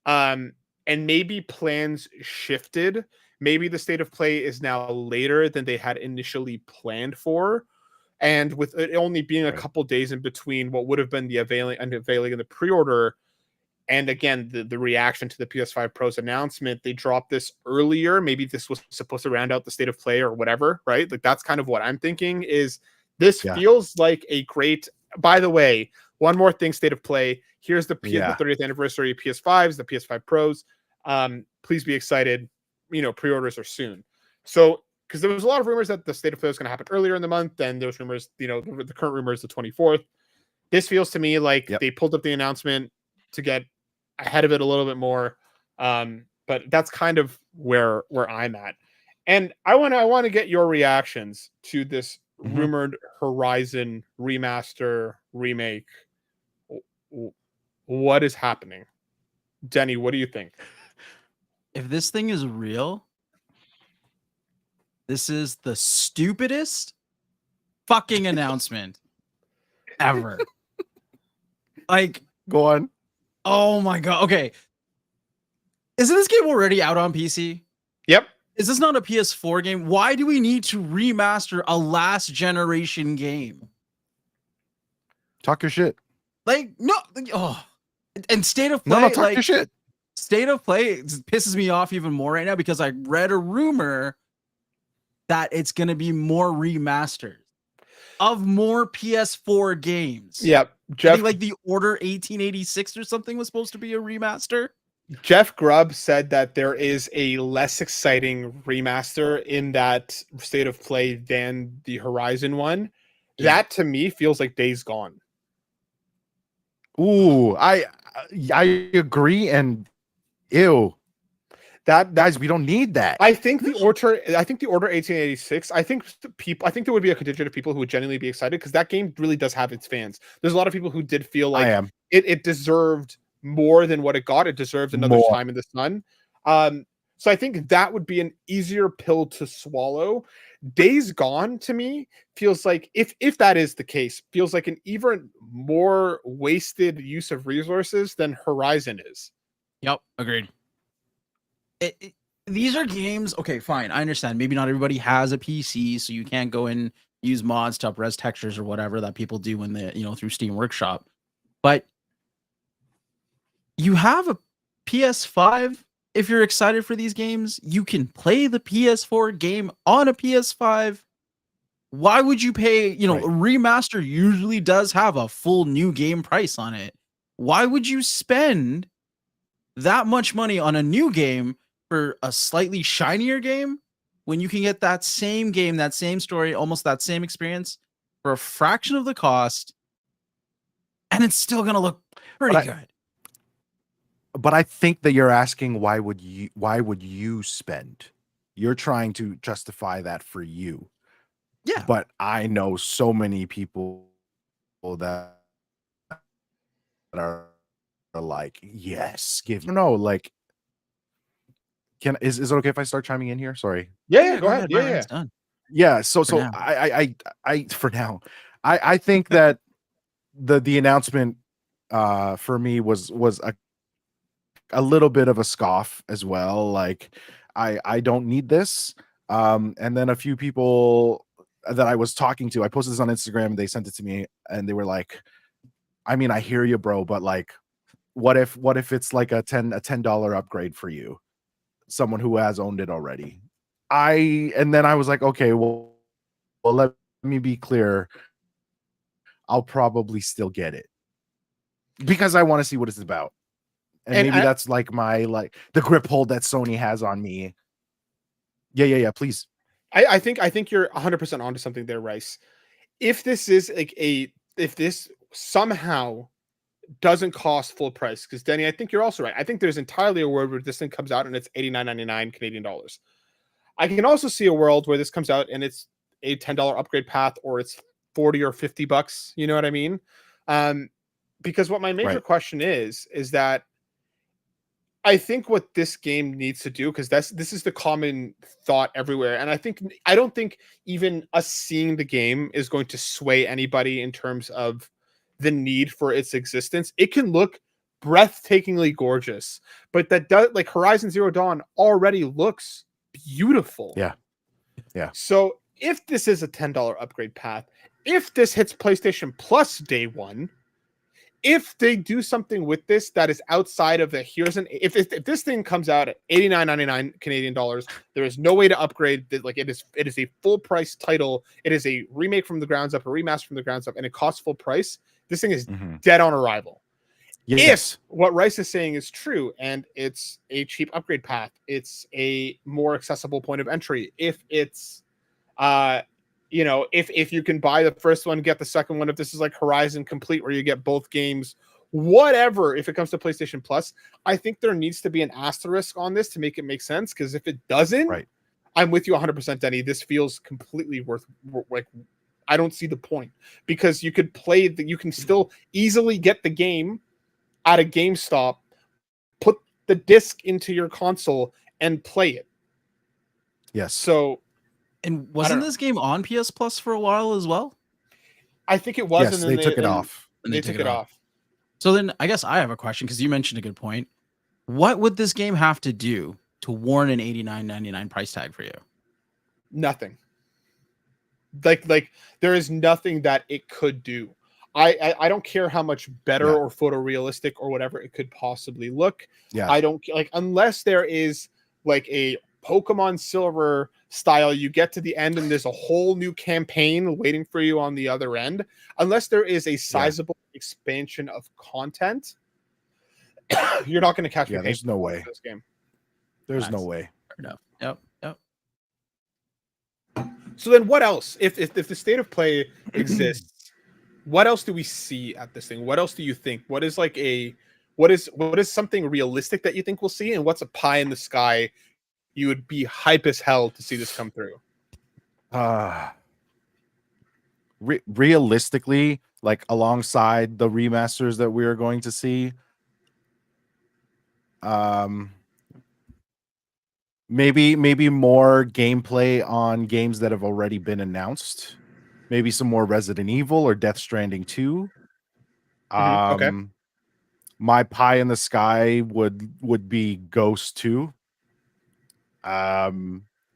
And maybe plans shifted. Maybe the state of play is now later than they had initially planned for. And with it only being a couple days in between what would have been the unveiling and the pre-order, and again, the reaction to the PS5 Pro's announcement, they dropped this earlier. Maybe this was supposed to round out the state of play or whatever, right? Like, that's kind of what I'm thinking is this feels like a great, by the way, one more thing, state of play. Here's the 30th anniversary of PS5s, the PS5 Pros. Please be excited. Pre-orders are soon. So, because there was a lot of rumors that the state of play was going to happen earlier in the month, and there was rumors, the current rumor is the 24th. This feels to me like they pulled up the announcement to get ahead of it a little bit more. But that's kind of where I'm at. And I want to get your reactions to this rumored Horizon remaster remake. What is happening? Denny, what do you think? If this thing is real, this is the stupidest fucking announcement ever. Like, go on. Oh my god. Okay. Isn't this game already out on PC? Yep. Is this not a PS4 game? Why do we need to remaster a last generation game? Talk your shit. Like, no. Oh. And state of play. No, talk your shit. State of play pisses me off even more right now, because I read a rumor that it's going to be more remasters of more PS4 games. Yep. I think like the Order 1886 or something was supposed to be a remaster. Jeff Grubb said that there is a less exciting remaster in that state of play than the Horizon one. Yeah. That to me feels like Days Gone. Ooh, I agree, and ew. That guys, we don't need that. I think the Order 1886. I think there would be a contingent of people who would genuinely be excited, because that game really does have its fans. There's a lot of people who did feel like it deserved more than what it got. It deserved another time in the sun. So I think that would be an easier pill to swallow. Days Gone to me feels like, if that is the case, feels like an even more wasted use of resources than Horizon is. Yep, agreed. These are games. Okay, fine. I understand. Maybe not everybody has a PC, so you can't go and use mods to up-res textures or whatever that people do when they, through Steam Workshop. But you have a PS5. If you're excited for these games, you can play the PS4 game on a PS5. Why would you pay? A remaster usually does have a full new game price on it. Why would you spend that much money on a new game for a slightly shinier game when you can get that same game, that same story, almost that same experience for a fraction of the cost, and it's still going to look pretty good? But I think that you're asking, why would you spend? You're trying to justify that for you. Yeah. but I know so many people that are like, yes, give no, like, is it okay if I start chiming in here? Sorry. Yeah, Yeah, go go ahead. ahead. Yeah, My yeah. rant's done Yeah, so for now. I for now, I think that the announcement for me was a little bit of a scoff as well. Like, I don't need this. And then a few people that I was talking to, I posted this on Instagram, they sent it to me, and they were like, I mean, I hear you, bro, but like, what if it's like a $10 upgrade for you, someone who has owned it already? And then I was like, okay, well, let me be clear. I'll probably still get it because I want to see what it's about. And And maybe that's like my like the grip hold that Sony has on me. Yeah, please. I think you're 100% onto something there, Rice. If this is like if this somehow doesn't cost full price, because Denny, I think you're also right. I think there's entirely a world where this thing comes out and it's 89.99 Canadian dollars. I can also see a world where this comes out and it's a $10 upgrade path, or it's 40 or $50. You know what I mean? Um, because what my major Right. question is that I think what this game needs to do, because this is the common thought everywhere, and I don't think even us seeing the game is going to sway anybody in terms of the need for its existence. It can look breathtakingly gorgeous, but that does, like, Horizon Zero Dawn already looks beautiful. Yeah. Yeah. So if this is a $10 upgrade path, if this hits PlayStation Plus day one, if they do something with this that is outside of the if this thing comes out at 89.99 Canadian dollars, there is no way to upgrade that. Like, it is a full price title. It is a remake from the grounds up, a remaster from the grounds up, and it costs full price. This thing is dead on arrival. Yes. If what Rice is saying is true and it's a cheap upgrade path, it's a more accessible point of entry. If it's if you can buy the first one, get the second one, if this is like Horizon Complete where you get both games, whatever, if it comes to PlayStation Plus, I think there needs to be an asterisk on this to make it make sense. Because if it doesn't, Right. I'm with you 100%, Denny. This feels completely like, I don't see the point, because you can still easily get the game at a GameStop, put the disc into your console and play it. Yes. So, And wasn't this game on PS Plus for a while as well? I think it was, Yes, and then they took it off. And They took it off. So then I guess I have a question, because you mentioned a good point. What would this game have to do to warrant an $89.99 price tag for you? Nothing. Like there is nothing that it could do. I don't care how much better or photorealistic or whatever it could possibly look. Yeah. I don't like, unless there is like a Pokemon Silver style, you get to the end and there's a whole new campaign waiting for you on the other end. Unless there is a sizable expansion of content, you're not going to catch me. Yeah, there's no way. This game. There's no way. Fair enough. Yep. So then what else? If the state of play exists, what else do we see at this thing? What else do you think? What is something realistic that you think we'll see, and what's a pie in the sky you would be hype as hell to see this come through? Realistically, like, alongside the remasters that we are going to see, maybe more gameplay on games that have already been announced. Maybe some more Resident Evil or Death Stranding 2. Okay. My pie in the sky would be Ghost 2.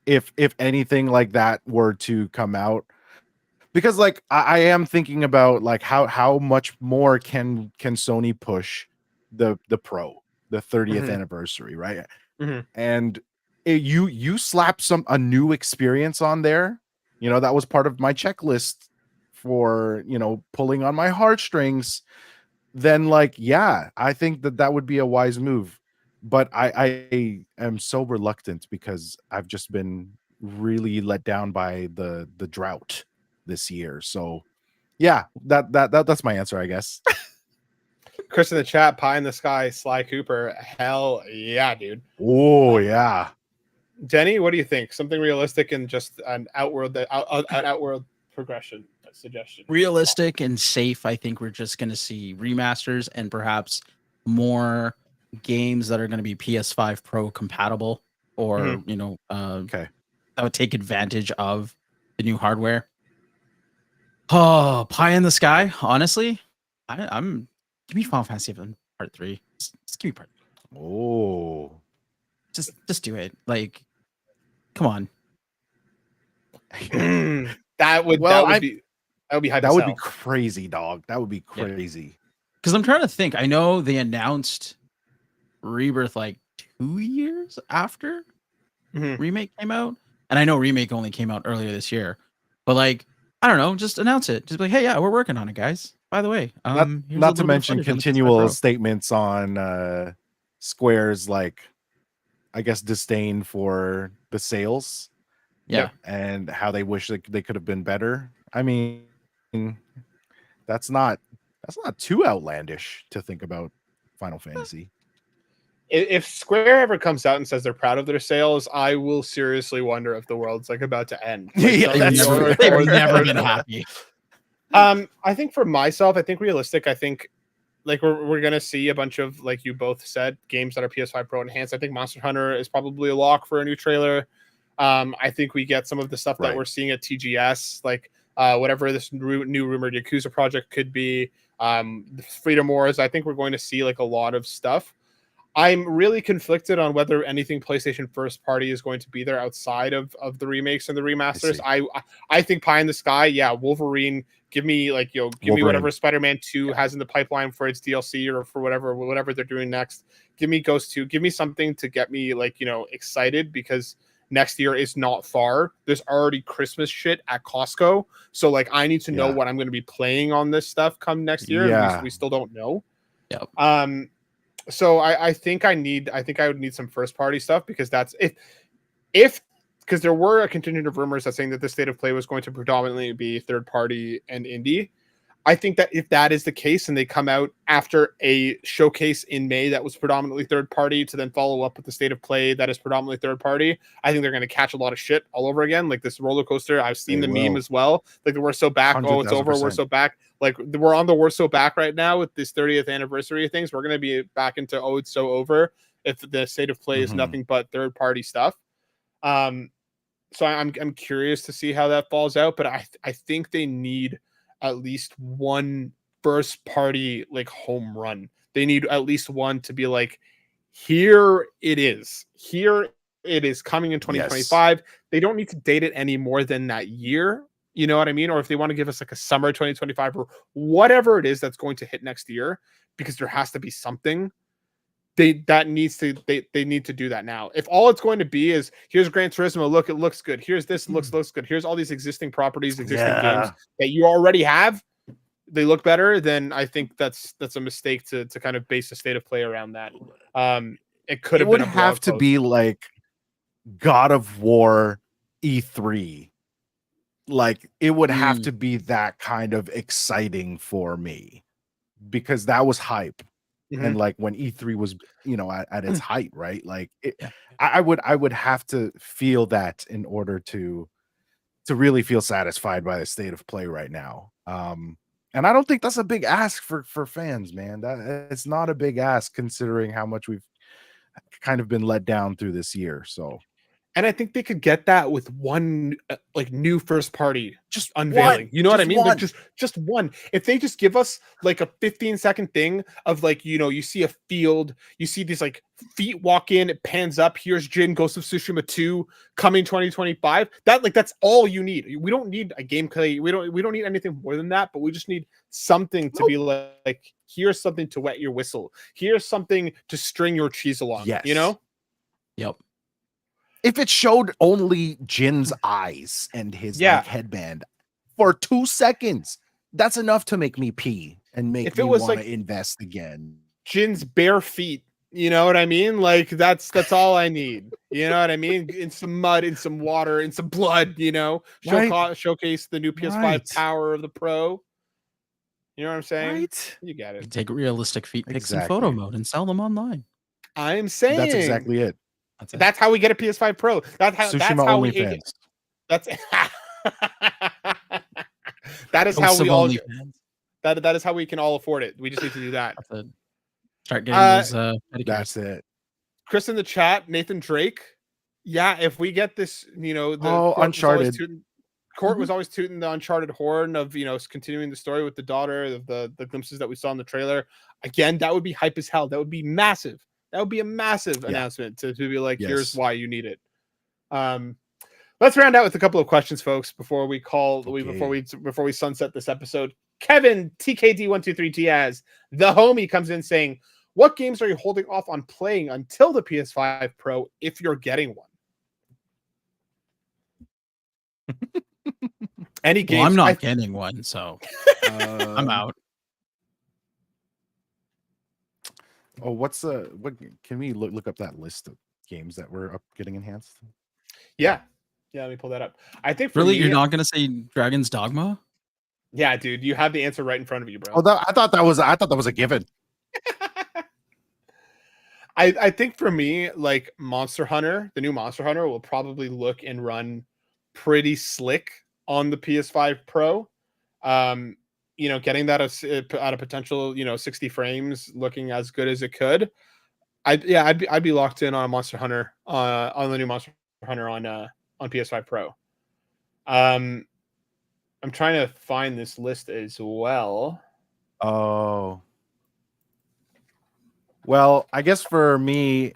If anything like that were to come out, because like I am thinking about like how much more can Sony push the Pro, the 30th anniversary, right? And you slap a new experience on there. That was part of my checklist for pulling on my heartstrings. Then, like, yeah, I think that would be a wise move. But I am so reluctant because I've just been really let down by the drought this year. So yeah, that's my answer, I guess. Chris in the chat, pie in the sky, Sly Cooper. Hell yeah, dude. Oh yeah. Denny, what do you think? Something realistic and just an outward progression suggestion. Realistic and safe. I think we're just going to see remasters and perhaps more games that are going to be PS5 Pro compatible, or Okay. that would take advantage of the new hardware. Oh, pie in the sky. Honestly, I'm give me Final Fantasy VII Part 3. Just give me Part 3. Oh. Just do it. Like, come on. that would be hype that as would hell. be crazy, dog. That would be Yeah. crazy. Because I'm trying to think. I know they announced Rebirth like 2 years after Mhm. Remake came out, and I know Remake only came out earlier this year. But like, I don't know, just announce it. Just be like, hey, yeah, we're working on it, guys. By the way, here's a Not little to bit of mention footage on the PS5 continual Pro. statements on Square's, like, I guess, disdain for the sales Yeah. and how they wish they could have been better. I mean, that's not too outlandish to think about Final Fantasy. If Square ever comes out and says they're proud of their sales, I will seriously wonder if the world's like about to end. Like, Yeah, that's they've never been happy. I think for myself, I think realistic. I think like we're gonna see a bunch of, like you both said, games that are PS5 Pro enhanced. I think Monster Hunter is probably a lock for a new trailer. I think we get some of the stuff that Right. we're seeing at TGS, like whatever this new rumored Yakuza project could be. Freedom Wars. I think we're going to see like a lot of stuff. I'm really conflicted on whether anything PlayStation first party is going to be there outside of the remakes and the remasters. see. I think pie in the sky, yeah, Wolverine. Give me like give me Wolverine. whatever Spider-Man 2 has in the pipeline for its DLC or for whatever they're doing next. Give me Ghost 2. Give me something to get me like excited, because next year is not far. There's already Christmas shit at Costco, so like I need to know Yeah. what I'm going to be playing on this stuff come next year. Yeah. And we still don't know. Yep. So I think I would need some first party stuff, because that's if because there were a contingent of rumors that saying that the state of play was going to predominantly be third party and indie. I think that if that is the case and they come out after a showcase in May that was predominantly third party to then follow up with the state of play that is predominantly third party, I think they're going to catch a lot of shit all over again. Like this roller coaster. I've seen They the meme will. as well. Like the we're so back. Oh, it's over. We're 100,000%. so back. Like we're on the we're so back right now with this 30th anniversary of things. We're going to be back into oh, it's so over if the state of play is Mhm. nothing but third party stuff. So I'm curious to see how that falls out, but I think they need at least one first party like home run. They need at least one to be like, here it is. Here it is coming in 2025. Yes. They don't need to date it any more than that year. You know what I mean? Or if they want to give us like a summer 2025 or whatever it is that's going to hit next year, because there has to be something. They need to do that now. If all it's going to be is here's Gran Turismo, look, it looks good. Here's this, looks good. Here's all these existing properties, existing games that you already have. They look better. Then I think that's a mistake to kind of base the state of play around that. It could have been a blog to post. be like God of War E3. Like it would have to be that kind of exciting for me, because that was hype. And like when E3 was, at its height, right? Like I would have to feel that in order to really feel satisfied by the state of play right now. And I don't think that's a big ask for fans, man. That it's not a big ask considering how much we've kind of been let down through this year. So, and I think they could get that with one like new first party just unveiling. One. You know what I mean? One. Like just one. If they just give us like a 15-second thing of like, you see a field, you see these like feet walk in, it pans up. Here's Jin Ghost of Tsushima 2 coming 2025. That's all you need. We don't need a gameplay. We don't need anything more than that. But we just need something to be like here's something to wet your whistle. Here's something to string your cheese along. Yes. Yep. If it showed only Jin's eyes and his like, headband for 2 seconds, that's enough to make me pee and make me want to invest again. Jin's bare feet, you know what I mean? Like that's all I need. You know what I mean? In some mud, in some water, in some blood. Showcase the new PS5 power of the Pro. You know what I'm saying? Right? You get it. You take realistic feet pics in photo mode and sell them online. I'm saying that's exactly it. That's how we get a PS5 Pro. That's Tsushima how only we fans. that's that is how Hosts we of all OnlyFans. that is how we can all afford it. We just need to do that. Have to start getting Uh those pedicures. That's it. Chris in the chat, Nathan Drake. Yeah, if we get this, the Uncharted. Court was always tooting the Uncharted horn of continuing the story with the daughter of the glimpses that we saw in the trailer. Again, that would be hype as hell. That would be massive. That would be a massive announcement to be like, here's why you need it. Let's round out with a couple of questions, folks, before we sunset this episode. Kevin TKD123 Diaz, the homie, comes in saying, what games are you holding off on playing until the PS5 Pro if you're getting one? Any games? Well, I'm not getting one, so I'm out. Oh, what can we look up that list of games that were getting enhanced? Yeah, let me pull that up. I think for really, me, you're not gonna say Dragon's Dogma? Yeah, dude, you have the answer right in front of you, bro. Oh, I thought that was a given. I think for me, like Monster Hunter, the new Monster Hunter will probably look and run pretty slick on the PS5 Pro. Getting that at a potential 60 frames, looking as good as it could. I'd be locked in on Monster Hunter on the new Monster Hunter on PS5 Pro. I'm trying to find this list as well. Oh. Well, I guess for me,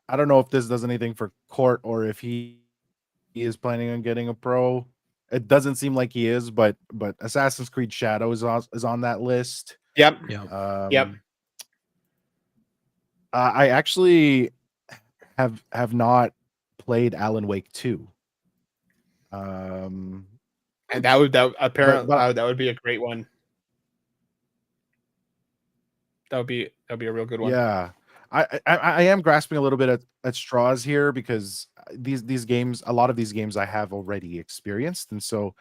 I don't know if this does anything for Court or if he is planning on getting a Pro. It doesn't seem like he is, but Assassin's Creed Shadows is on that list. Yep. Yep. I actually have not played Alan Wake 2. And that would be a great one. That would be a real good one. Yeah. I am grasping a little bit at straws here because these games, a lot of these games I have already experienced. And so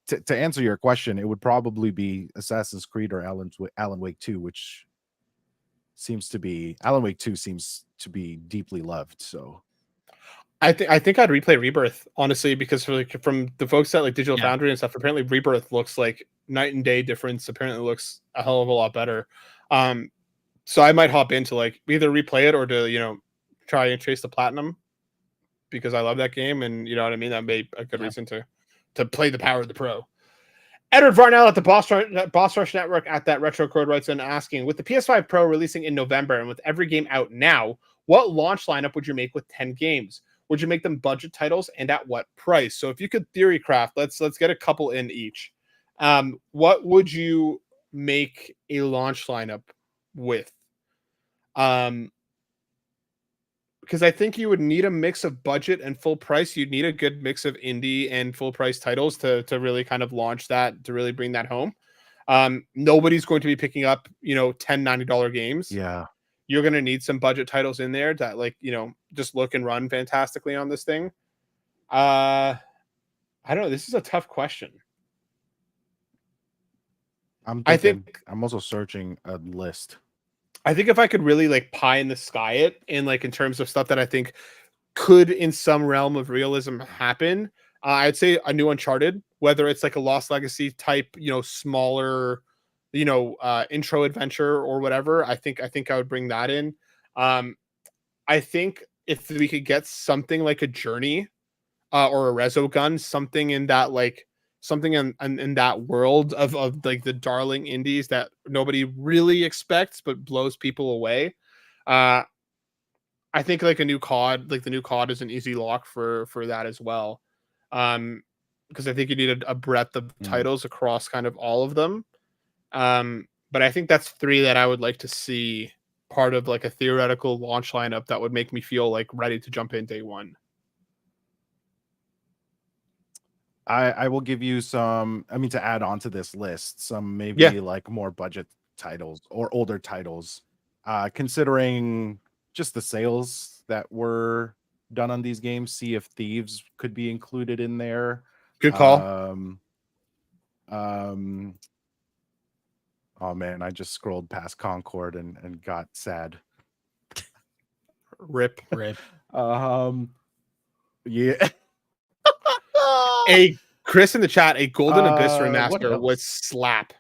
to answer your question, it would probably be Assassin's Creed or Alan Wake 2, which Alan Wake 2 seems to be deeply loved. So I think I'd replay Rebirth, honestly, because from the folks at like Digital Foundry and stuff, apparently Rebirth looks like night and day difference. Apparently looks a hell of a lot better. So I might hop into like either replay it or to try and chase the platinum because I love that game, and you know what I mean. That may be a good reason to play the power of the Pro. Edward Varnell at the Boss Rush Network at that Retro Code writes in asking, with the PS5 Pro releasing in November and with every game out now, what launch lineup would you make with 10 games? Would you make them budget titles, and at what price? So if you could theory craft, let's get a couple in each. What would you make a launch lineup with? Because I think you would need a mix of budget and full price. You'd need a good mix of indie and full price titles to really kind of launch that, to really bring that home. Nobody's going to be picking up, $10, $90 games. Yeah. You're going to need some budget titles in there that just look and run fantastically on this thing. I don't know. This is a tough question. I'm also searching a list. I think if I could really like pie in the sky it in like in terms of stuff that I think could in some realm of realism happen, I'd say a new Uncharted, whether it's like a Lost Legacy type, smaller, intro adventure or whatever. I think I would bring that in. I think if we could get something like a Journey or a Resogun, something in that like something in that world of like the darling indies that nobody really expects but blows people away. I think like a new COD, like the new COD is an easy lock for that as well. Because I think you need a breadth of titles across kind of all of them. But I think that's three that I would like to see part of like a theoretical launch lineup that would make me feel like ready to jump in day one. I will give you some, to add on to this list, some maybe like more budget titles or older titles, considering just the sales that were done on these games. Sea of Thieves could be included in there. Good call. Oh man, I just scrolled past Concord and got sad. Rip. Yeah. A Chris in the chat, a Golden Abyss What remaster would else? slap.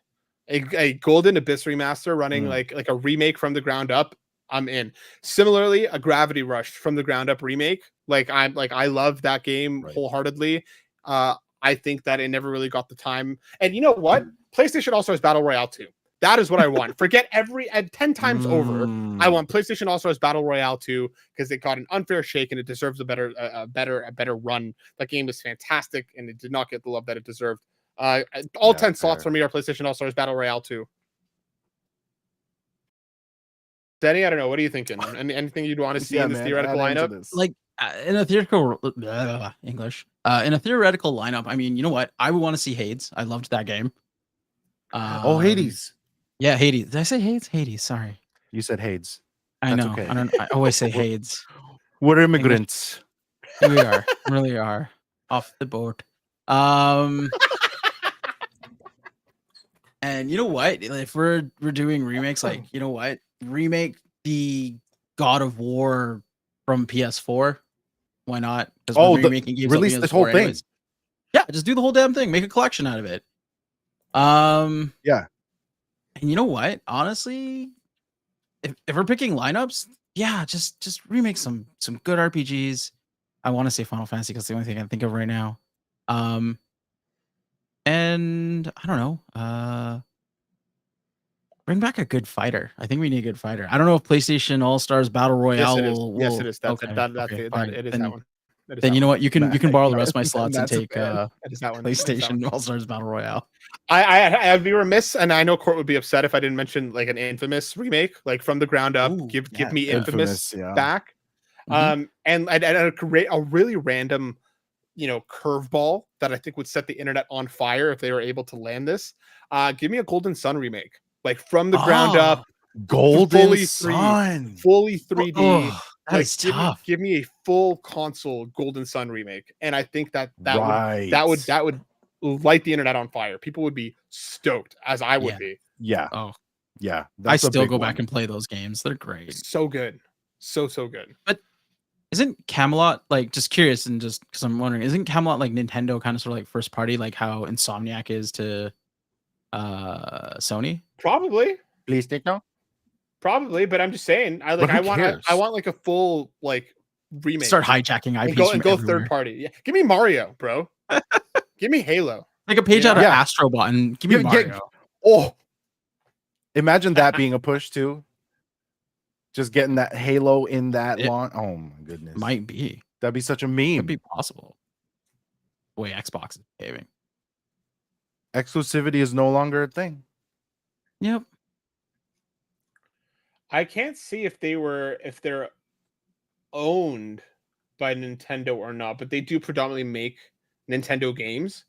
A Golden Abyss remaster running Mm. like a remake from the ground up. I'm in. Similarly, a Gravity Rush from the ground up remake. I love that game Right. wholeheartedly. I think that it never really got the time. And you know what? PlayStation All Stars Battle Royale 2. That is what I want. Forget 10 times over. I want PlayStation All Stars Battle Royale 2 because it got an unfair shake and it deserves a better run. That game is fantastic and it did not get the love that it deserved. All 10 slots for me are PlayStation All Stars Battle Royale 2. Denny, I don't know. What are you thinking? Anything you'd want to see in this theoretical lineup? Like in a theoretical English, in a theoretical lineup. I mean, you know what? I would want to see Hades. I loved that game. Hades. Yeah, Hades. Did I say Hades? Hades. Sorry. You said Hades. I That's know. okay. I always say Hades. We're immigrants. We are. Really are. Off the boat. And you know what? If we're doing remakes, like, you know what? Remake the God of War from PS4. Why not? Because we're remaking games. Release this whole thing. Anyways. Yeah, just do the whole damn thing. Make a collection out of it. Yeah. And you know what? Honestly, if we're picking lineups, yeah, just remake some good RPGs. I want to say Final Fantasy because it's the only thing I can think of right now. And I don't know. Bring back a good fighter. I think we need a good fighter. I don't know if PlayStation All Stars Battle Royale will. Yes, it is. It is that one. Then you know what? You can borrow the rest of my slots and take PlayStation All Stars Battle Royale. I'd be remiss, and I know Court would be upset if I didn't mention like an Infamous remake, like from the ground up. Ooh, Give me Infamous yeah. back. And I'd create a really random, curveball that I think would set the internet on fire if they were able to land this. Give me a Golden Sun remake, like from the ground up, Fully 3D. Oh, that is tough. Give me a full console Golden Sun remake, and I think that would light the internet on fire. People would be stoked, as I would be. Yeah. Oh, yeah. I still go back and play those games. They're great. So good. So good. But isn't Camelot, like, just curious and just because I'm wondering, isn't Camelot like Nintendo kind of sort of like first party, like how Insomniac is to Sony? Probably. PlayStation? Probably, but I'm just saying, I want like a full like remake. Start hijacking IPs and go third party. Yeah. Give me Mario, bro. Give me Halo. Like a page out of Astrobot and give me Mario. Imagine that being a push too. Just getting that Halo in that launch. Oh my goodness. Might be. That'd be such a meme. Could be possible. The way Xbox is behaving. Exclusivity is no longer a thing. Yep. I can't see if they're owned by Nintendo or not, but they do predominantly make Nintendo games.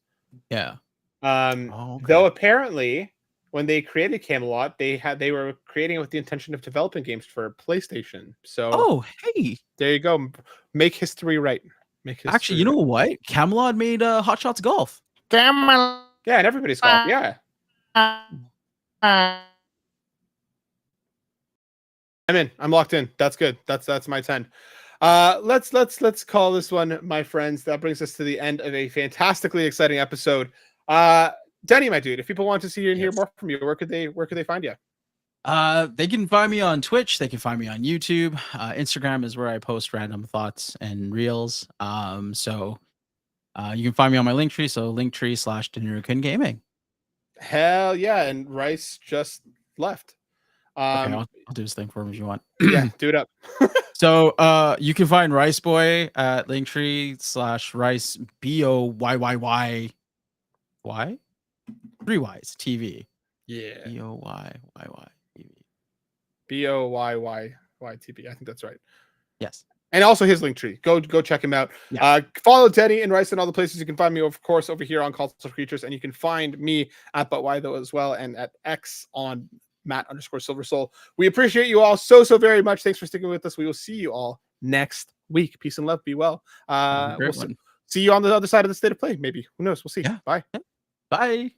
Yeah. Though apparently when they created Camelot, they were creating it with the intention of developing games for PlayStation. So hey, there you go. Make history right. Actually, you know what? Camelot made Hot Shots Golf. Yeah, and everybody's golf. Yeah. I'm in. I'm locked in. That's good. That's my 10. Let's call this one, my friends. That brings us to the end of a fantastically exciting episode. Denny, my dude, if people want to see you and hear more from you, where could they find you? They can find me on Twitch. They can find me on YouTube. Instagram is where I post random thoughts and reels. So you can find me on my Linktree. So Linktree/Danurukan Gaming. Hell yeah! And Rice just left. Okay, I'll do his thing for him if you want. Yeah, do it up. So you can find Rice Boy at Linktree/Rice BOYYY. Why? 3 Y's TV. Yeah. BOYYY TV. BOYYY TV. I think that's right. Yes. And also his Linktree. Go check him out. Yeah. Follow Denny and Rice in all the places. You can find me, of course, over here on Console Creatures, and you can find me at But Why Though as well, and at X on Matt_SilverSoul. We appreciate you all so very much. Thanks for sticking with us. We will see you all next week. Peace and love. Be well. We'll see you on the other side of the State of Play. Maybe. Who knows? We'll see. Yeah. Bye. Bye.